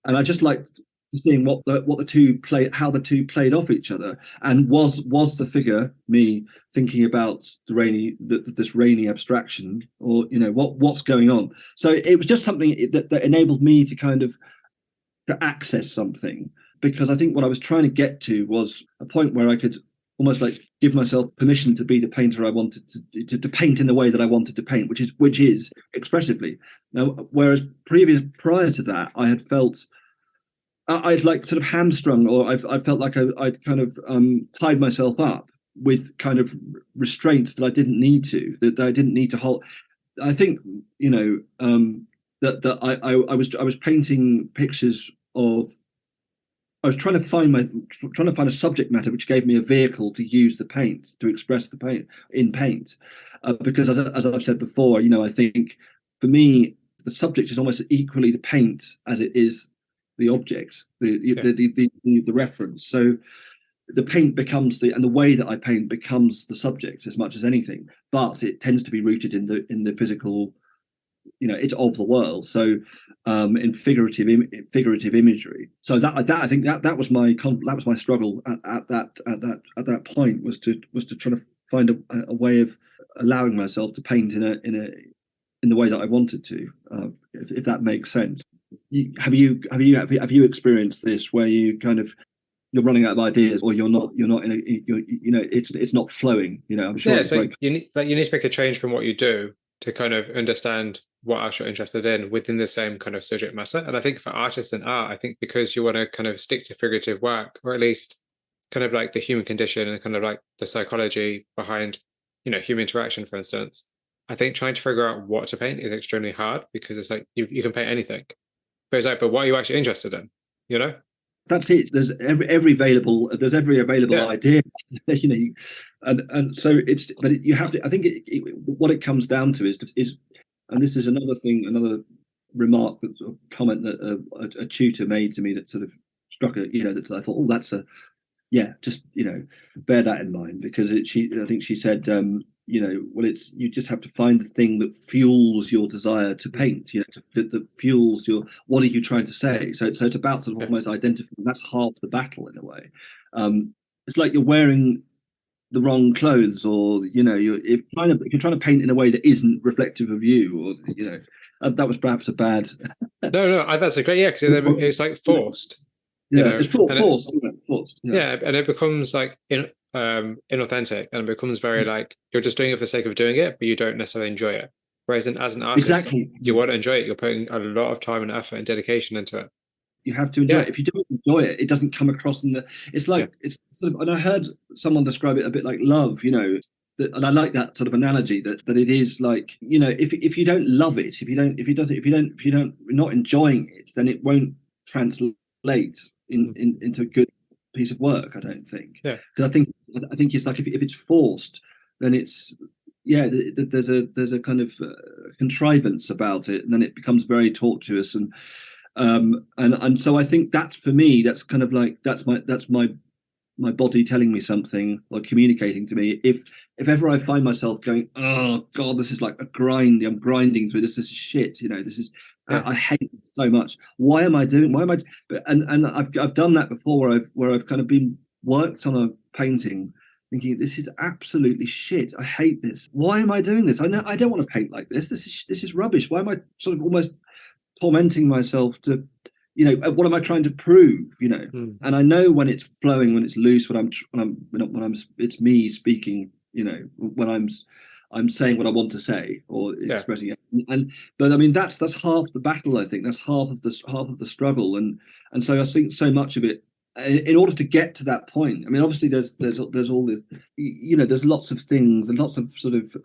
And I just liked seeing what the two how the two played off each other, and was the figure me thinking about this rainy abstraction, or what's going on. So it was just something that enabled me to kind of to access something, because I think what I was trying to get to was a point where I could almost like give myself permission to be the painter I wanted to paint in the way that I wanted to paint, which is expressively. Now, whereas prior to that, I had felt I'd like sort of hamstrung, or I felt like I'd kind of tied myself up with kind of restraints that I didn't need to hold. I think that I was painting pictures of. I was trying to find a subject matter which gave me a vehicle to use the paint, to express the paint in paint, because as I've said before, I think for me the subject is almost equally the paint as it is the object, the reference. So the paint becomes and the way that I paint becomes the subject as much as anything, but it tends to be rooted in the physical. It's of the world. So in figurative imagery. So that I think that was my struggle at that point, was to try to find a way of allowing myself to paint in the way that I wanted to, if that makes sense. Have you experienced this, where you kind of you're running out of ideas, or you're not it's not flowing? I'm sure. Yeah, so you need to make a change from what you do to kind of understand what else you're interested in within the same kind of subject matter. And I think for artists and art, I think because you want to kind of stick to figurative work, or at least kind of like the human condition and kind of like the psychology behind, human interaction, for instance, I think trying to figure out what to paint is extremely hard, because it's like you can paint anything. But it's like, but what are you actually interested in? That's it. There's every available idea, and so you have to. I think what it comes down to is, and this is another remark, comment that a tutor made to me that sort of struck that I thought, oh, just bear that in mind, because I think she said, well, it's, you just have to find the thing that fuels your desire to paint, that fuels your, what are you trying to say? So it's about sort of almost identifying. That's half the battle in a way. It's like you're wearing the wrong clothes, or if you're trying to paint in a way that isn't reflective of you, or that was perhaps a bad. No, that's a great, because it's like forced. It's forced. And it becomes like inauthentic, and it becomes very like you're just doing it for the sake of doing it, but you don't necessarily enjoy it. Whereas as an artist, exactly, you want to enjoy it. You're putting a lot of time and effort and dedication into it. You have to enjoy it. If you don't enjoy it, it doesn't come across in the. It's like it's sort of, and I heard someone describe it a bit like love. And I like that sort of analogy, that it is like, if you don't love it, if you're not enjoying it, then it won't translate into a good piece of work, I don't think. Because I think it's like, if it's forced, then it's there's a kind of contrivance about it, and then it becomes very tortuous, and so I think that's, for me, that's kind of like, that's my body telling me something, or communicating to me. If ever I find myself going, oh God, this is like a grind, I'm grinding through this is shit, this is, I hate it so much. Why am I? And I've done that before, where I've kind of been worked on a painting thinking, this is absolutely shit, I hate this. Why am I doing this? I don't want to paint like this. This is rubbish. Why am I sort of almost tormenting myself to, what am I trying to prove? And I know when it's flowing, when it's loose, when it's me speaking, when I'm saying what I want to say, or expressing it. But I mean, that's half the battle. I think that's half of the struggle. And so I think so much of it, in order to get to that point, I mean, obviously there's all the, there's lots of things, there's lots of sort of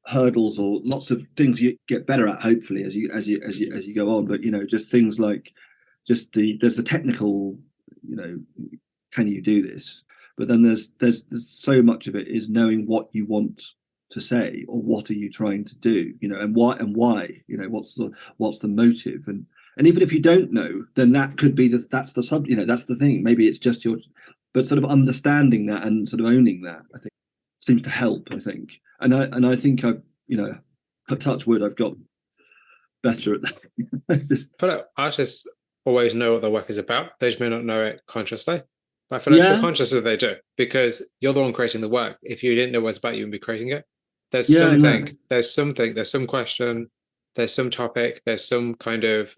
hurdles, or lots of things you get better at, hopefully, as you go on. But just things like, there's the technical, can you do this? But then there's so much of it is knowing what you want to say, or what are you trying to do, and why, what's the motive, and even if you don't know, then that could be that's the thing. Maybe it's just but sort of understanding that and sort of owning that, I think, seems to help, I think. And I think I've, touch wood, I've got better at that. I feel like artists always know what their work is about. They just may not know it consciously. But I feel like subconsciously they do, because you're the one creating the work. If you didn't know what it's about, you wouldn't be creating it. There's there's some question, there's some topic, there's some kind of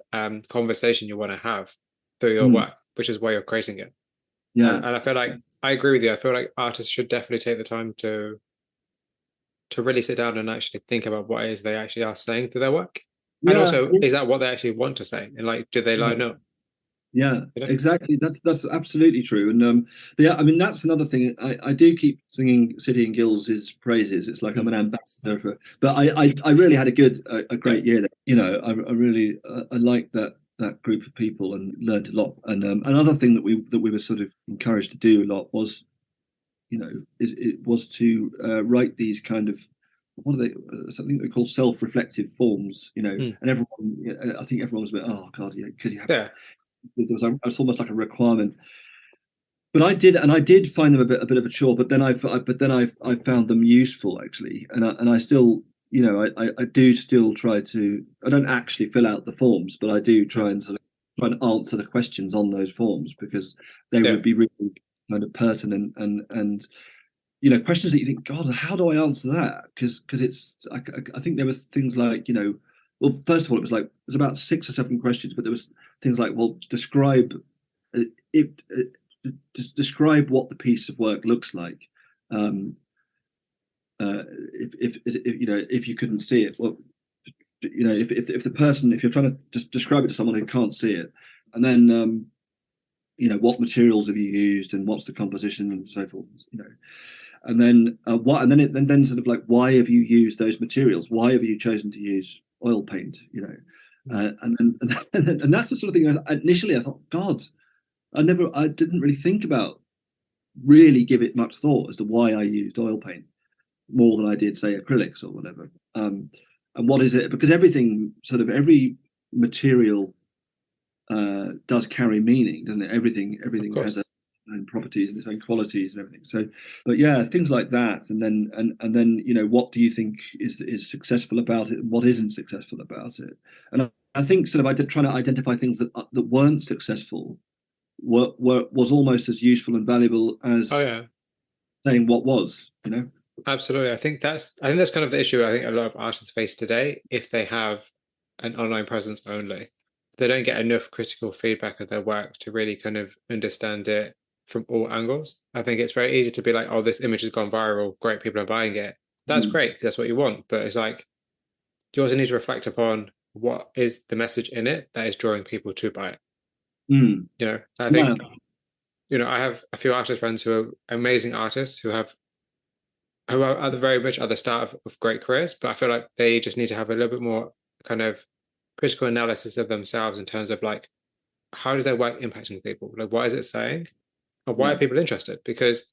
conversation you want to have through your work, which is why you're creating it. And I feel like, I agree with you. I feel like artists should definitely take the time to really sit down and actually think about what it is they actually are saying through their work. And also, is that what they actually want to say? And like, do they line up? Exactly. That's absolutely true. And I mean, that's another thing. I do keep singing City and Guilds' praises. It's like I'm an ambassador for. But I really had a great year there. I really I liked that group of people and learned a lot. And another thing that we were sort of encouraged to do a lot was, it was to write these kind of, what are they? Something they call self-reflective forms. And everyone, I think everyone was a bit, oh God, could you have? It was almost like a requirement. But I did find them a bit of a chore. But then I found them useful, actually, and I still, I do still try to. I don't actually fill out the forms, but I do try and answer the questions on those forms, because they would be really kind of pertinent and questions that you think, God, how do I answer that? Because it's I think there was things like, well, first of all, it was about 6 or 7 questions, but there was things like, well, describe describe what the piece of work looks like. If you couldn't see it, well, if the person, if you're trying to just describe it to someone who can't see it, and then what materials have you used, and what's the composition, and so forth, and then and then sort of like, why have you used those materials? Why have you chosen to use oil paint? And that's the sort of thing. Initially, I thought, God, I didn't really think about, really give it much thought as to why I used oil paint more than I did, say, acrylics or whatever. And what is it? Because every material does carry meaning, doesn't it? Everything has own properties and its own qualities and everything. So, but yeah, things like that, and then what do you think is successful about it, and what isn't successful about it? And I think sort of trying to identify things that weren't successful was almost as useful and valuable as saying what was. Absolutely. I think that's kind of the issue I think a lot of artists face today. If they have an online presence only, they don't get enough critical feedback of their work to really kind of understand it from all angles. I think it's very easy to be like, oh, this image has gone viral, great, people are buying it. That's great, that's what you want. But it's like, you also need to reflect upon what is the message in it that is drawing people to buy it. I think, I have a few artist friends who are amazing artists who are at the very much at the start of great careers, but I feel like they just need to have a little bit more kind of critical analysis of themselves in terms of like, how does their work impacting people? Like, what is it saying? Or why are people interested? Because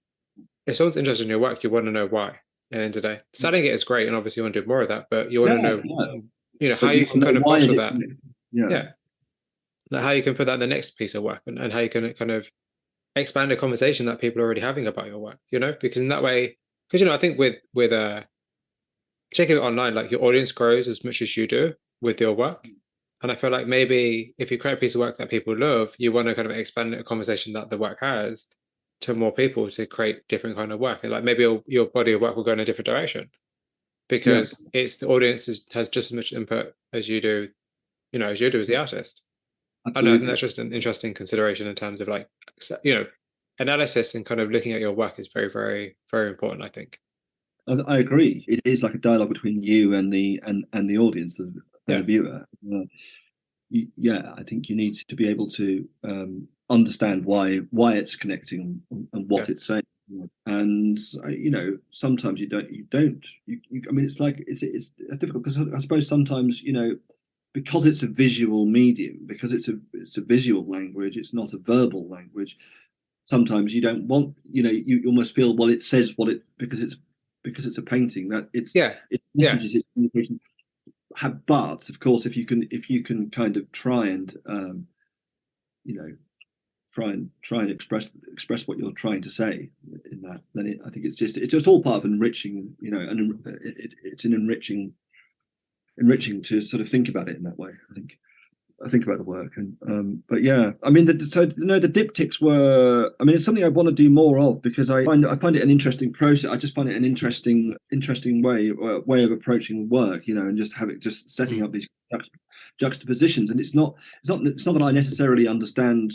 if someone's interested in your work, you want to know why. At the end of the day, selling it is great, and obviously you want to do more of that, but you want to know, how you can kind of foster that. Like how you can put that in the next piece of work, and how you can kind of expand a conversation that people are already having about your work. Because in that way, because I think with particularly online, like your audience grows as much as you do with your work. And I feel like maybe if you create a piece of work that people love, you want to kind of expand a conversation that the work has to more people to create different kind of work. And like maybe your body of work will go in a different direction because it's the audience has just as much input as you do, as the artist. I don't know, I think that's just an interesting consideration in terms of like, analysis and kind of looking at your work is very, very, very important, I think. I agree. It is like a dialogue between you and the audience, the viewer. I think you need to be able to understand why it's connecting and what it's saying. And sometimes you don't. I mean, it's difficult because I suppose sometimes because it's a visual medium, because it's a visual language, it's not a verbal language. Sometimes you don't want, you almost feel, well, it says what it because it's a painting that it messages its communication. But of course, if you can kind of try and express what you're trying to say in that, then I think it's just all part of enriching, and it's an enriching to sort of think about it in that way. I think about the work, and but yeah, I mean, the diptychs were. I mean, it's something I want to do more of because I find it an interesting process. I just find it an interesting way of approaching work, and just setting up these juxtapositions. And it's not that I necessarily understand.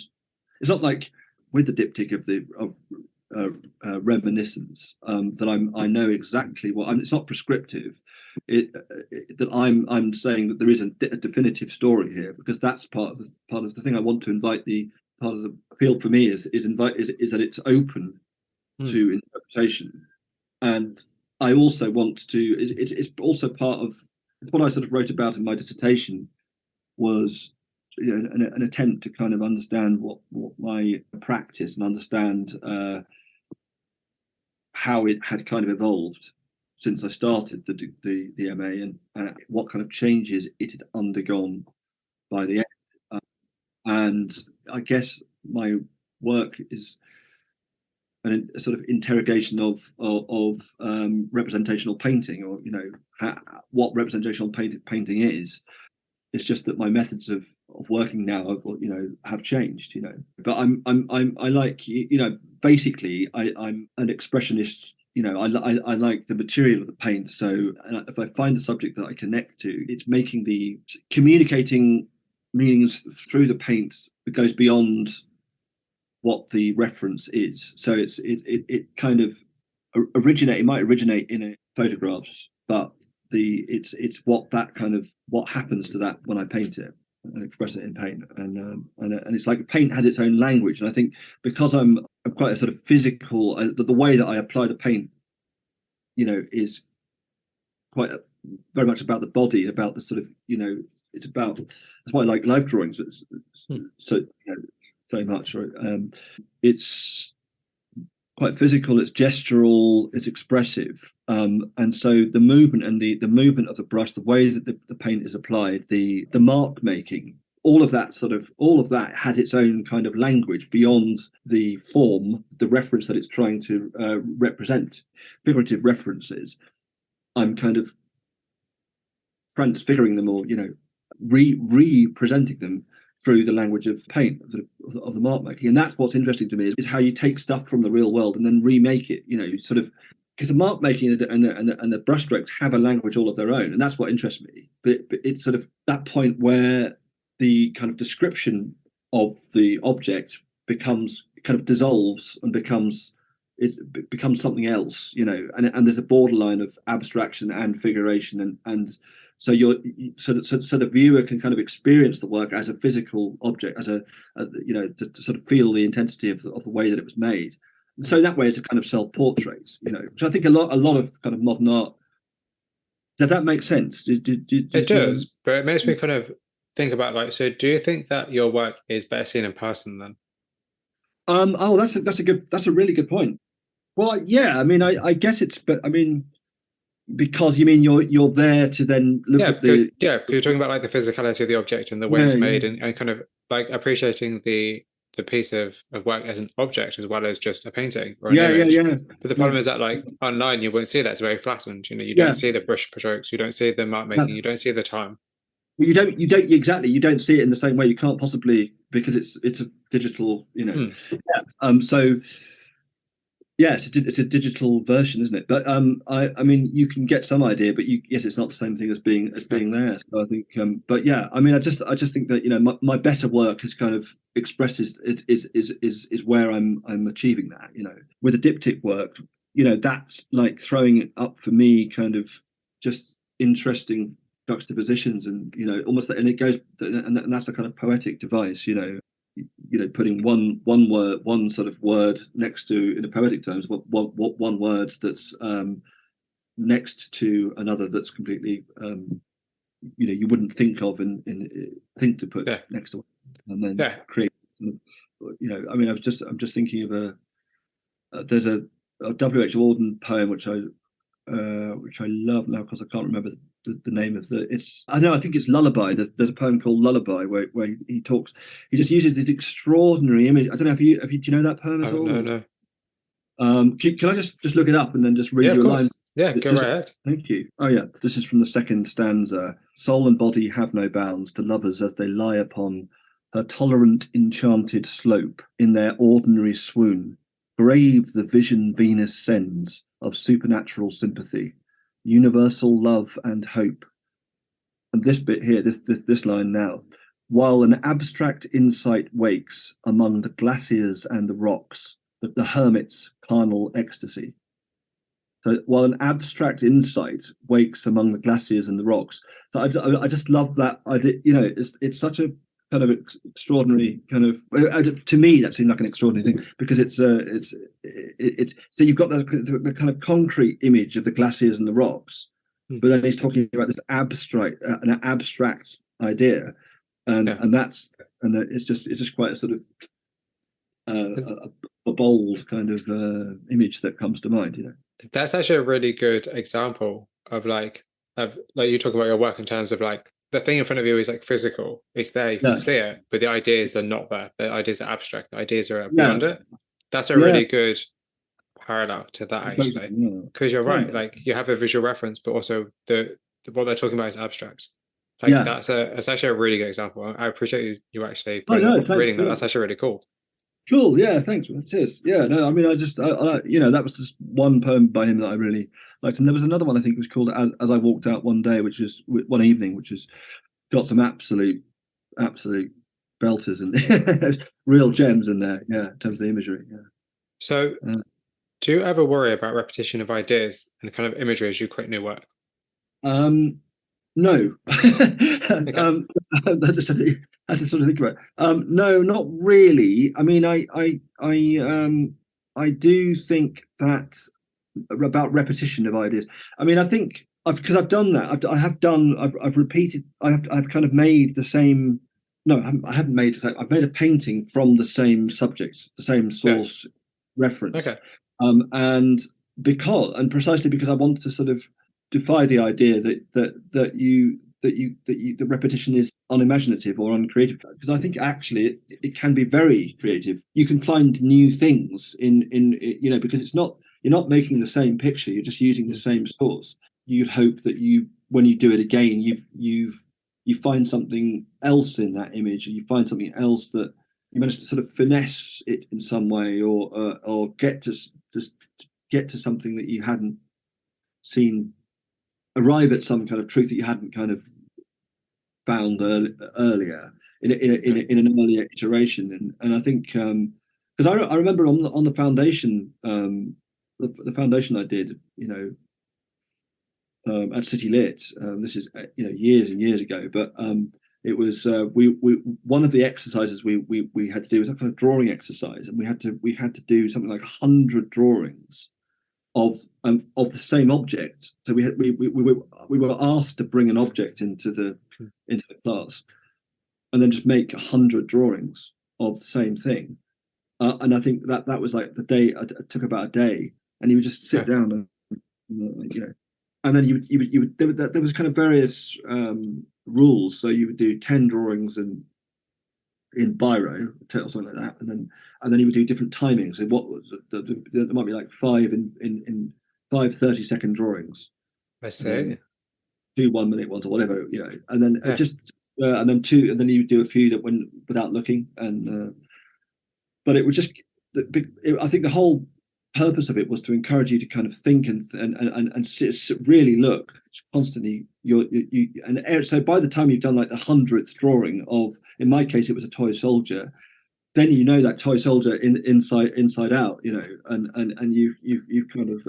It's not like with the diptych of reminiscence that I know exactly what. It's not prescriptive. That I'm saying that there is a definitive story here, because that's part of the thing I want to invite. The part of the appeal for me is that it's open to interpretation, and I also want to. It's also part of what I sort of wrote about in my dissertation was an attempt to kind of understand what my practice and understand how it had kind of evolved since I started the MA, and what kind of changes it had undergone by the end. And I guess my work is a sort of interrogation of representational painting, or what representational painting is. It's just that my methods of working now have changed. But I like basically I'm an expressionist. I like the material of the paint. So if I find a subject that I connect to, it's communicating meanings through the paint that goes beyond what the reference is. So it kind of it might originate in photographs, but it's what happens to that when I paint it and express it in paint, and it's like paint has its own language. And I think because I'm quite a sort of physical, the way that I apply the paint, is quite very much about the body, about the sort of it's about. That's why I like live drawings so much. Right? It's quite physical, it's gestural, it's expressive, and so the movement and the movement of the brush, the way that the paint is applied, the mark making, all of that has its own kind of language beyond the form, the reference that it's trying to represent, figurative references. I'm kind of transfiguring them, or representing them through the language of paint, of the mark making. And that's what's interesting to me, is how you take stuff from the real world and then remake it, sort of, because the mark making and the brushstrokes have a language all of their own, and that's what interests me. But it's sort of that point where the kind of description of the object dissolves and becomes something else, and there's a borderline of abstraction and figuration, and so so the viewer can kind of experience the work as a physical object, as to sort of feel the intensity of the way that it was made. And so that way, it's a kind of self-portrait, which I think a lot of kind of modern art. Does that make sense? It does, but it makes me kind of think about, like, so do you think that your work is better seen in person then? That's a really good point. Well, yeah, I mean, I guess it's, but I mean, because you mean you're there to then look at the because you're talking about like the physicality of the object and the way it's made, and kind of like appreciating the piece of work as an object as well as just a painting or an image. But the problem is that, like, online you won't see that. It's very flattened. You don't see the brush strokes, you don't see the mark making, you don't see the time. Well, you don't exactly. You don't see it in the same way. You can't possibly, because it's a digital, So yeah, it's a digital version, isn't it? But I mean, you can get some idea, but yes, it's not the same thing as being there. So I think, but yeah, I mean, I just think that my better work is kind of expresses is where I'm achieving that. With the diptych work, that's like throwing it up for me, kind of just interesting juxtapositions, and almost, and it goes, and that's a kind of poetic device, putting one sort of word next to, in a poetic terms, one word that's next to another that's completely you wouldn't think of and think to put next to it, and then create. I mean, I'm just thinking of there's a W.H. Auden poem which I love now, because I can't remember the name of I think it's Lullaby. There's a poem called Lullaby where he just uses this extraordinary image. I don't know, do you know that poem at all? No. Can I just look it up and then just read you a line? Yeah, go right ahead. Thank you. Oh yeah, this is from the second stanza. Soul and body have no bounds to lovers as they lie upon her tolerant enchanted slope in their ordinary swoon. Brave the vision Venus sends of supernatural sympathy, universal love and hope. And this bit here, this line now. While an abstract insight wakes among the glaciers and the rocks, the hermit's carnal ecstasy. So while an abstract insight wakes among the glaciers and the rocks, so I just love that idea. It's such a kind of extraordinary kind of, to me that seemed like an extraordinary thing, because it's so you've got the kind of concrete image of the glaciers and the rocks, but then he's talking about this abstract idea, and it's just quite a sort of a bold kind of image that comes to mind. That's actually a really good example of like you talk about your work in terms of like, the thing in front of you is like physical. It's there, you can see it, but the ideas are not there. The ideas are abstract. The ideas are beyond it. That's a really good parallel to that, actually. Because you're right. Like, you have a visual reference, but also what they're talking about is abstract. Like, that's actually a really good example. I appreciate you actually reading that. That's actually really cool. Cool. Yeah. Thanks. Cheers. Yeah. No. I mean, I that was just one poem by him that I really liked, and there was another one I think it was called "As I Walked Out One Day," which is one evening, which has got some absolute belters and real gems in there. Yeah, in terms of the imagery. Yeah. So, do you ever worry about repetition of ideas and kind of imagery as you create new work? No. I just had to sort of think about it. No, not really. I mean, I do think that about repetition of ideas. I mean, I think because I've done that. I've repeated. I've kind of made the same. No, I haven't made the same. I've made a painting from the same subjects, the same source reference. Okay. And precisely because I wanted to sort of defy the idea that the repetition is unimaginative or uncreative, because I think actually it can be very creative. You can find new things in because you're not making the same picture, you're just using the same source. You'd hope that when you do it again, you find something else in that image, and you find something else that you manage to sort of finesse it in some way, or get to something that you hadn't seen, arrive at some kind of truth that you hadn't kind of found earlier in an earlier iteration. And I think because I remember on the foundation, the foundation I did, at City Lit. This is years and years ago, but it was we one of the exercises we had to do was a kind of drawing exercise, and we had to do something like 100 drawings of the same object. So we were asked to bring an object into the class, and then just make 100 drawings of the same thing. And I think that was like the day. It took about a day, and you would just sit down and and then you would there was kind of various rules. So you would do 10 drawings in biro or something like that, and then you would do different timings. And what was there might be like 5 in 5 30-second drawings. I see. 2 1-minute ones or whatever, and then and then 2, and then you would do a few that went without looking, and but it would just I think the whole purpose of it was to encourage you to kind of think and really look constantly. And so by the time you've done like the 100th drawing of, in my case it was a toy soldier, then that toy soldier inside out, and you kind of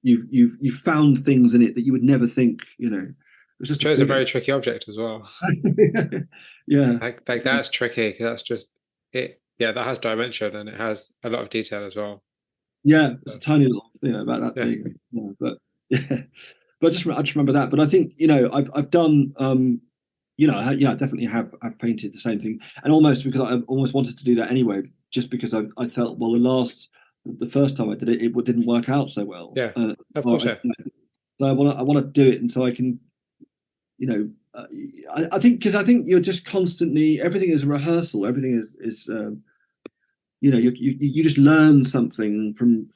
you found things in it that you would never think, it was just chose a very tricky object as well. Yeah, like that's tricky, because that's just it. Yeah, that has dimension, and it has a lot of detail as well. Yeah, it's a tiny little thing about that big. Yeah, but I just remember that. But I think I've done I definitely have painted the same thing, and almost because I almost wanted to do that anyway, just because I felt, well, the first time I did it, it didn't work out so well. Yeah, of course. So I want to do it, and so I can, I think you're just constantly, everything is a rehearsal. Everything is you just learn something from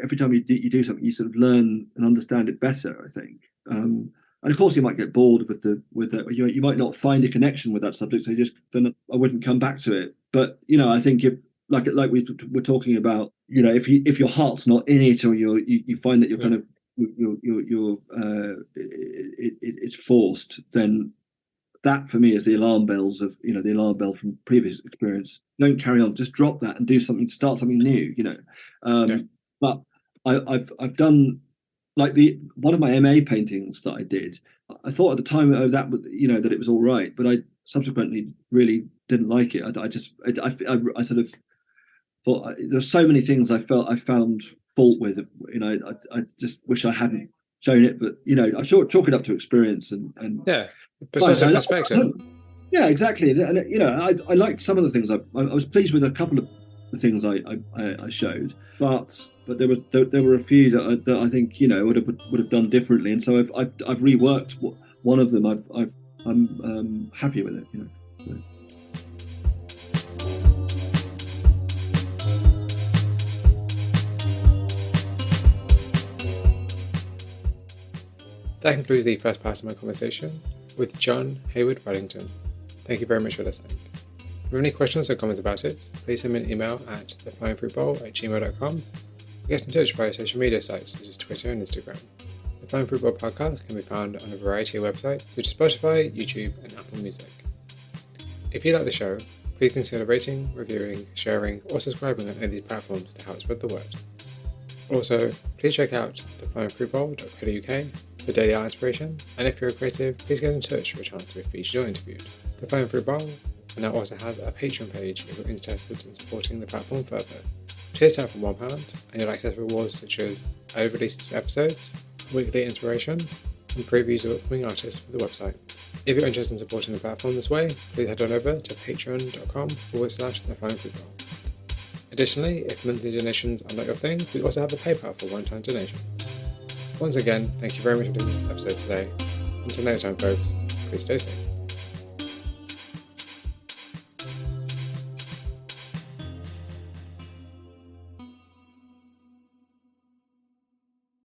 every time you do something. You sort of learn and understand it better, I think. And of course you might get bored with the you might not find a connection with that subject, so then I wouldn't come back to it. But I think if like we were talking about, if your heart's not in it, or you find that you're kind of it's forced, then that for me is the alarm bells of the alarm bell from previous experience. Don't carry on, just drop that and do something, start something new. But I've done, like, one of my MA paintings that I did, I thought at the time, that it was all right, but I subsequently really didn't like it. I sort of thought there's so many things I found fault with. I just wish I hadn't shown it, but I chalk it up to experience and perspective. Yeah, exactly. And I liked some of the things. I was pleased with a couple of the things I showed, but there were a few that I think would have done differently, and so I've reworked one of them. I'm happy with it. So. That concludes the first part of my conversation with John Heywood-Waddington. Thank you very much for listening. If you have any questions or comments about it, please send me an email at theflyingfruitbowl@gmail.com, or get in touch via social media sites such as Twitter and Instagram. The Flying Fruit Bowl podcast can be found on a variety of websites such as Spotify, YouTube, and Apple Music. If you like the show, please consider rating, reviewing, sharing, or subscribing on any of these platforms to help spread the word. Also, please check out theflyingfruitbowl.co.uk for daily art inspiration, and if you're a creative, please get in touch for a chance to be featured or interviewed. The Flying Fruit Bowl now also has a Patreon page if you're interested in supporting the platform further. Tiers start from £1, and you'll access rewards such as early release episodes, weekly inspiration, and previews of upcoming artists for the website. If you're interested in supporting the platform this way, please head on over to patreon.com/The Flying Fruit Bowl. Additionally, if monthly donations are not your thing, we also have a PayPal for one-time donations. Once again, thank you very much for doing this episode today. Until next time, folks, please stay safe.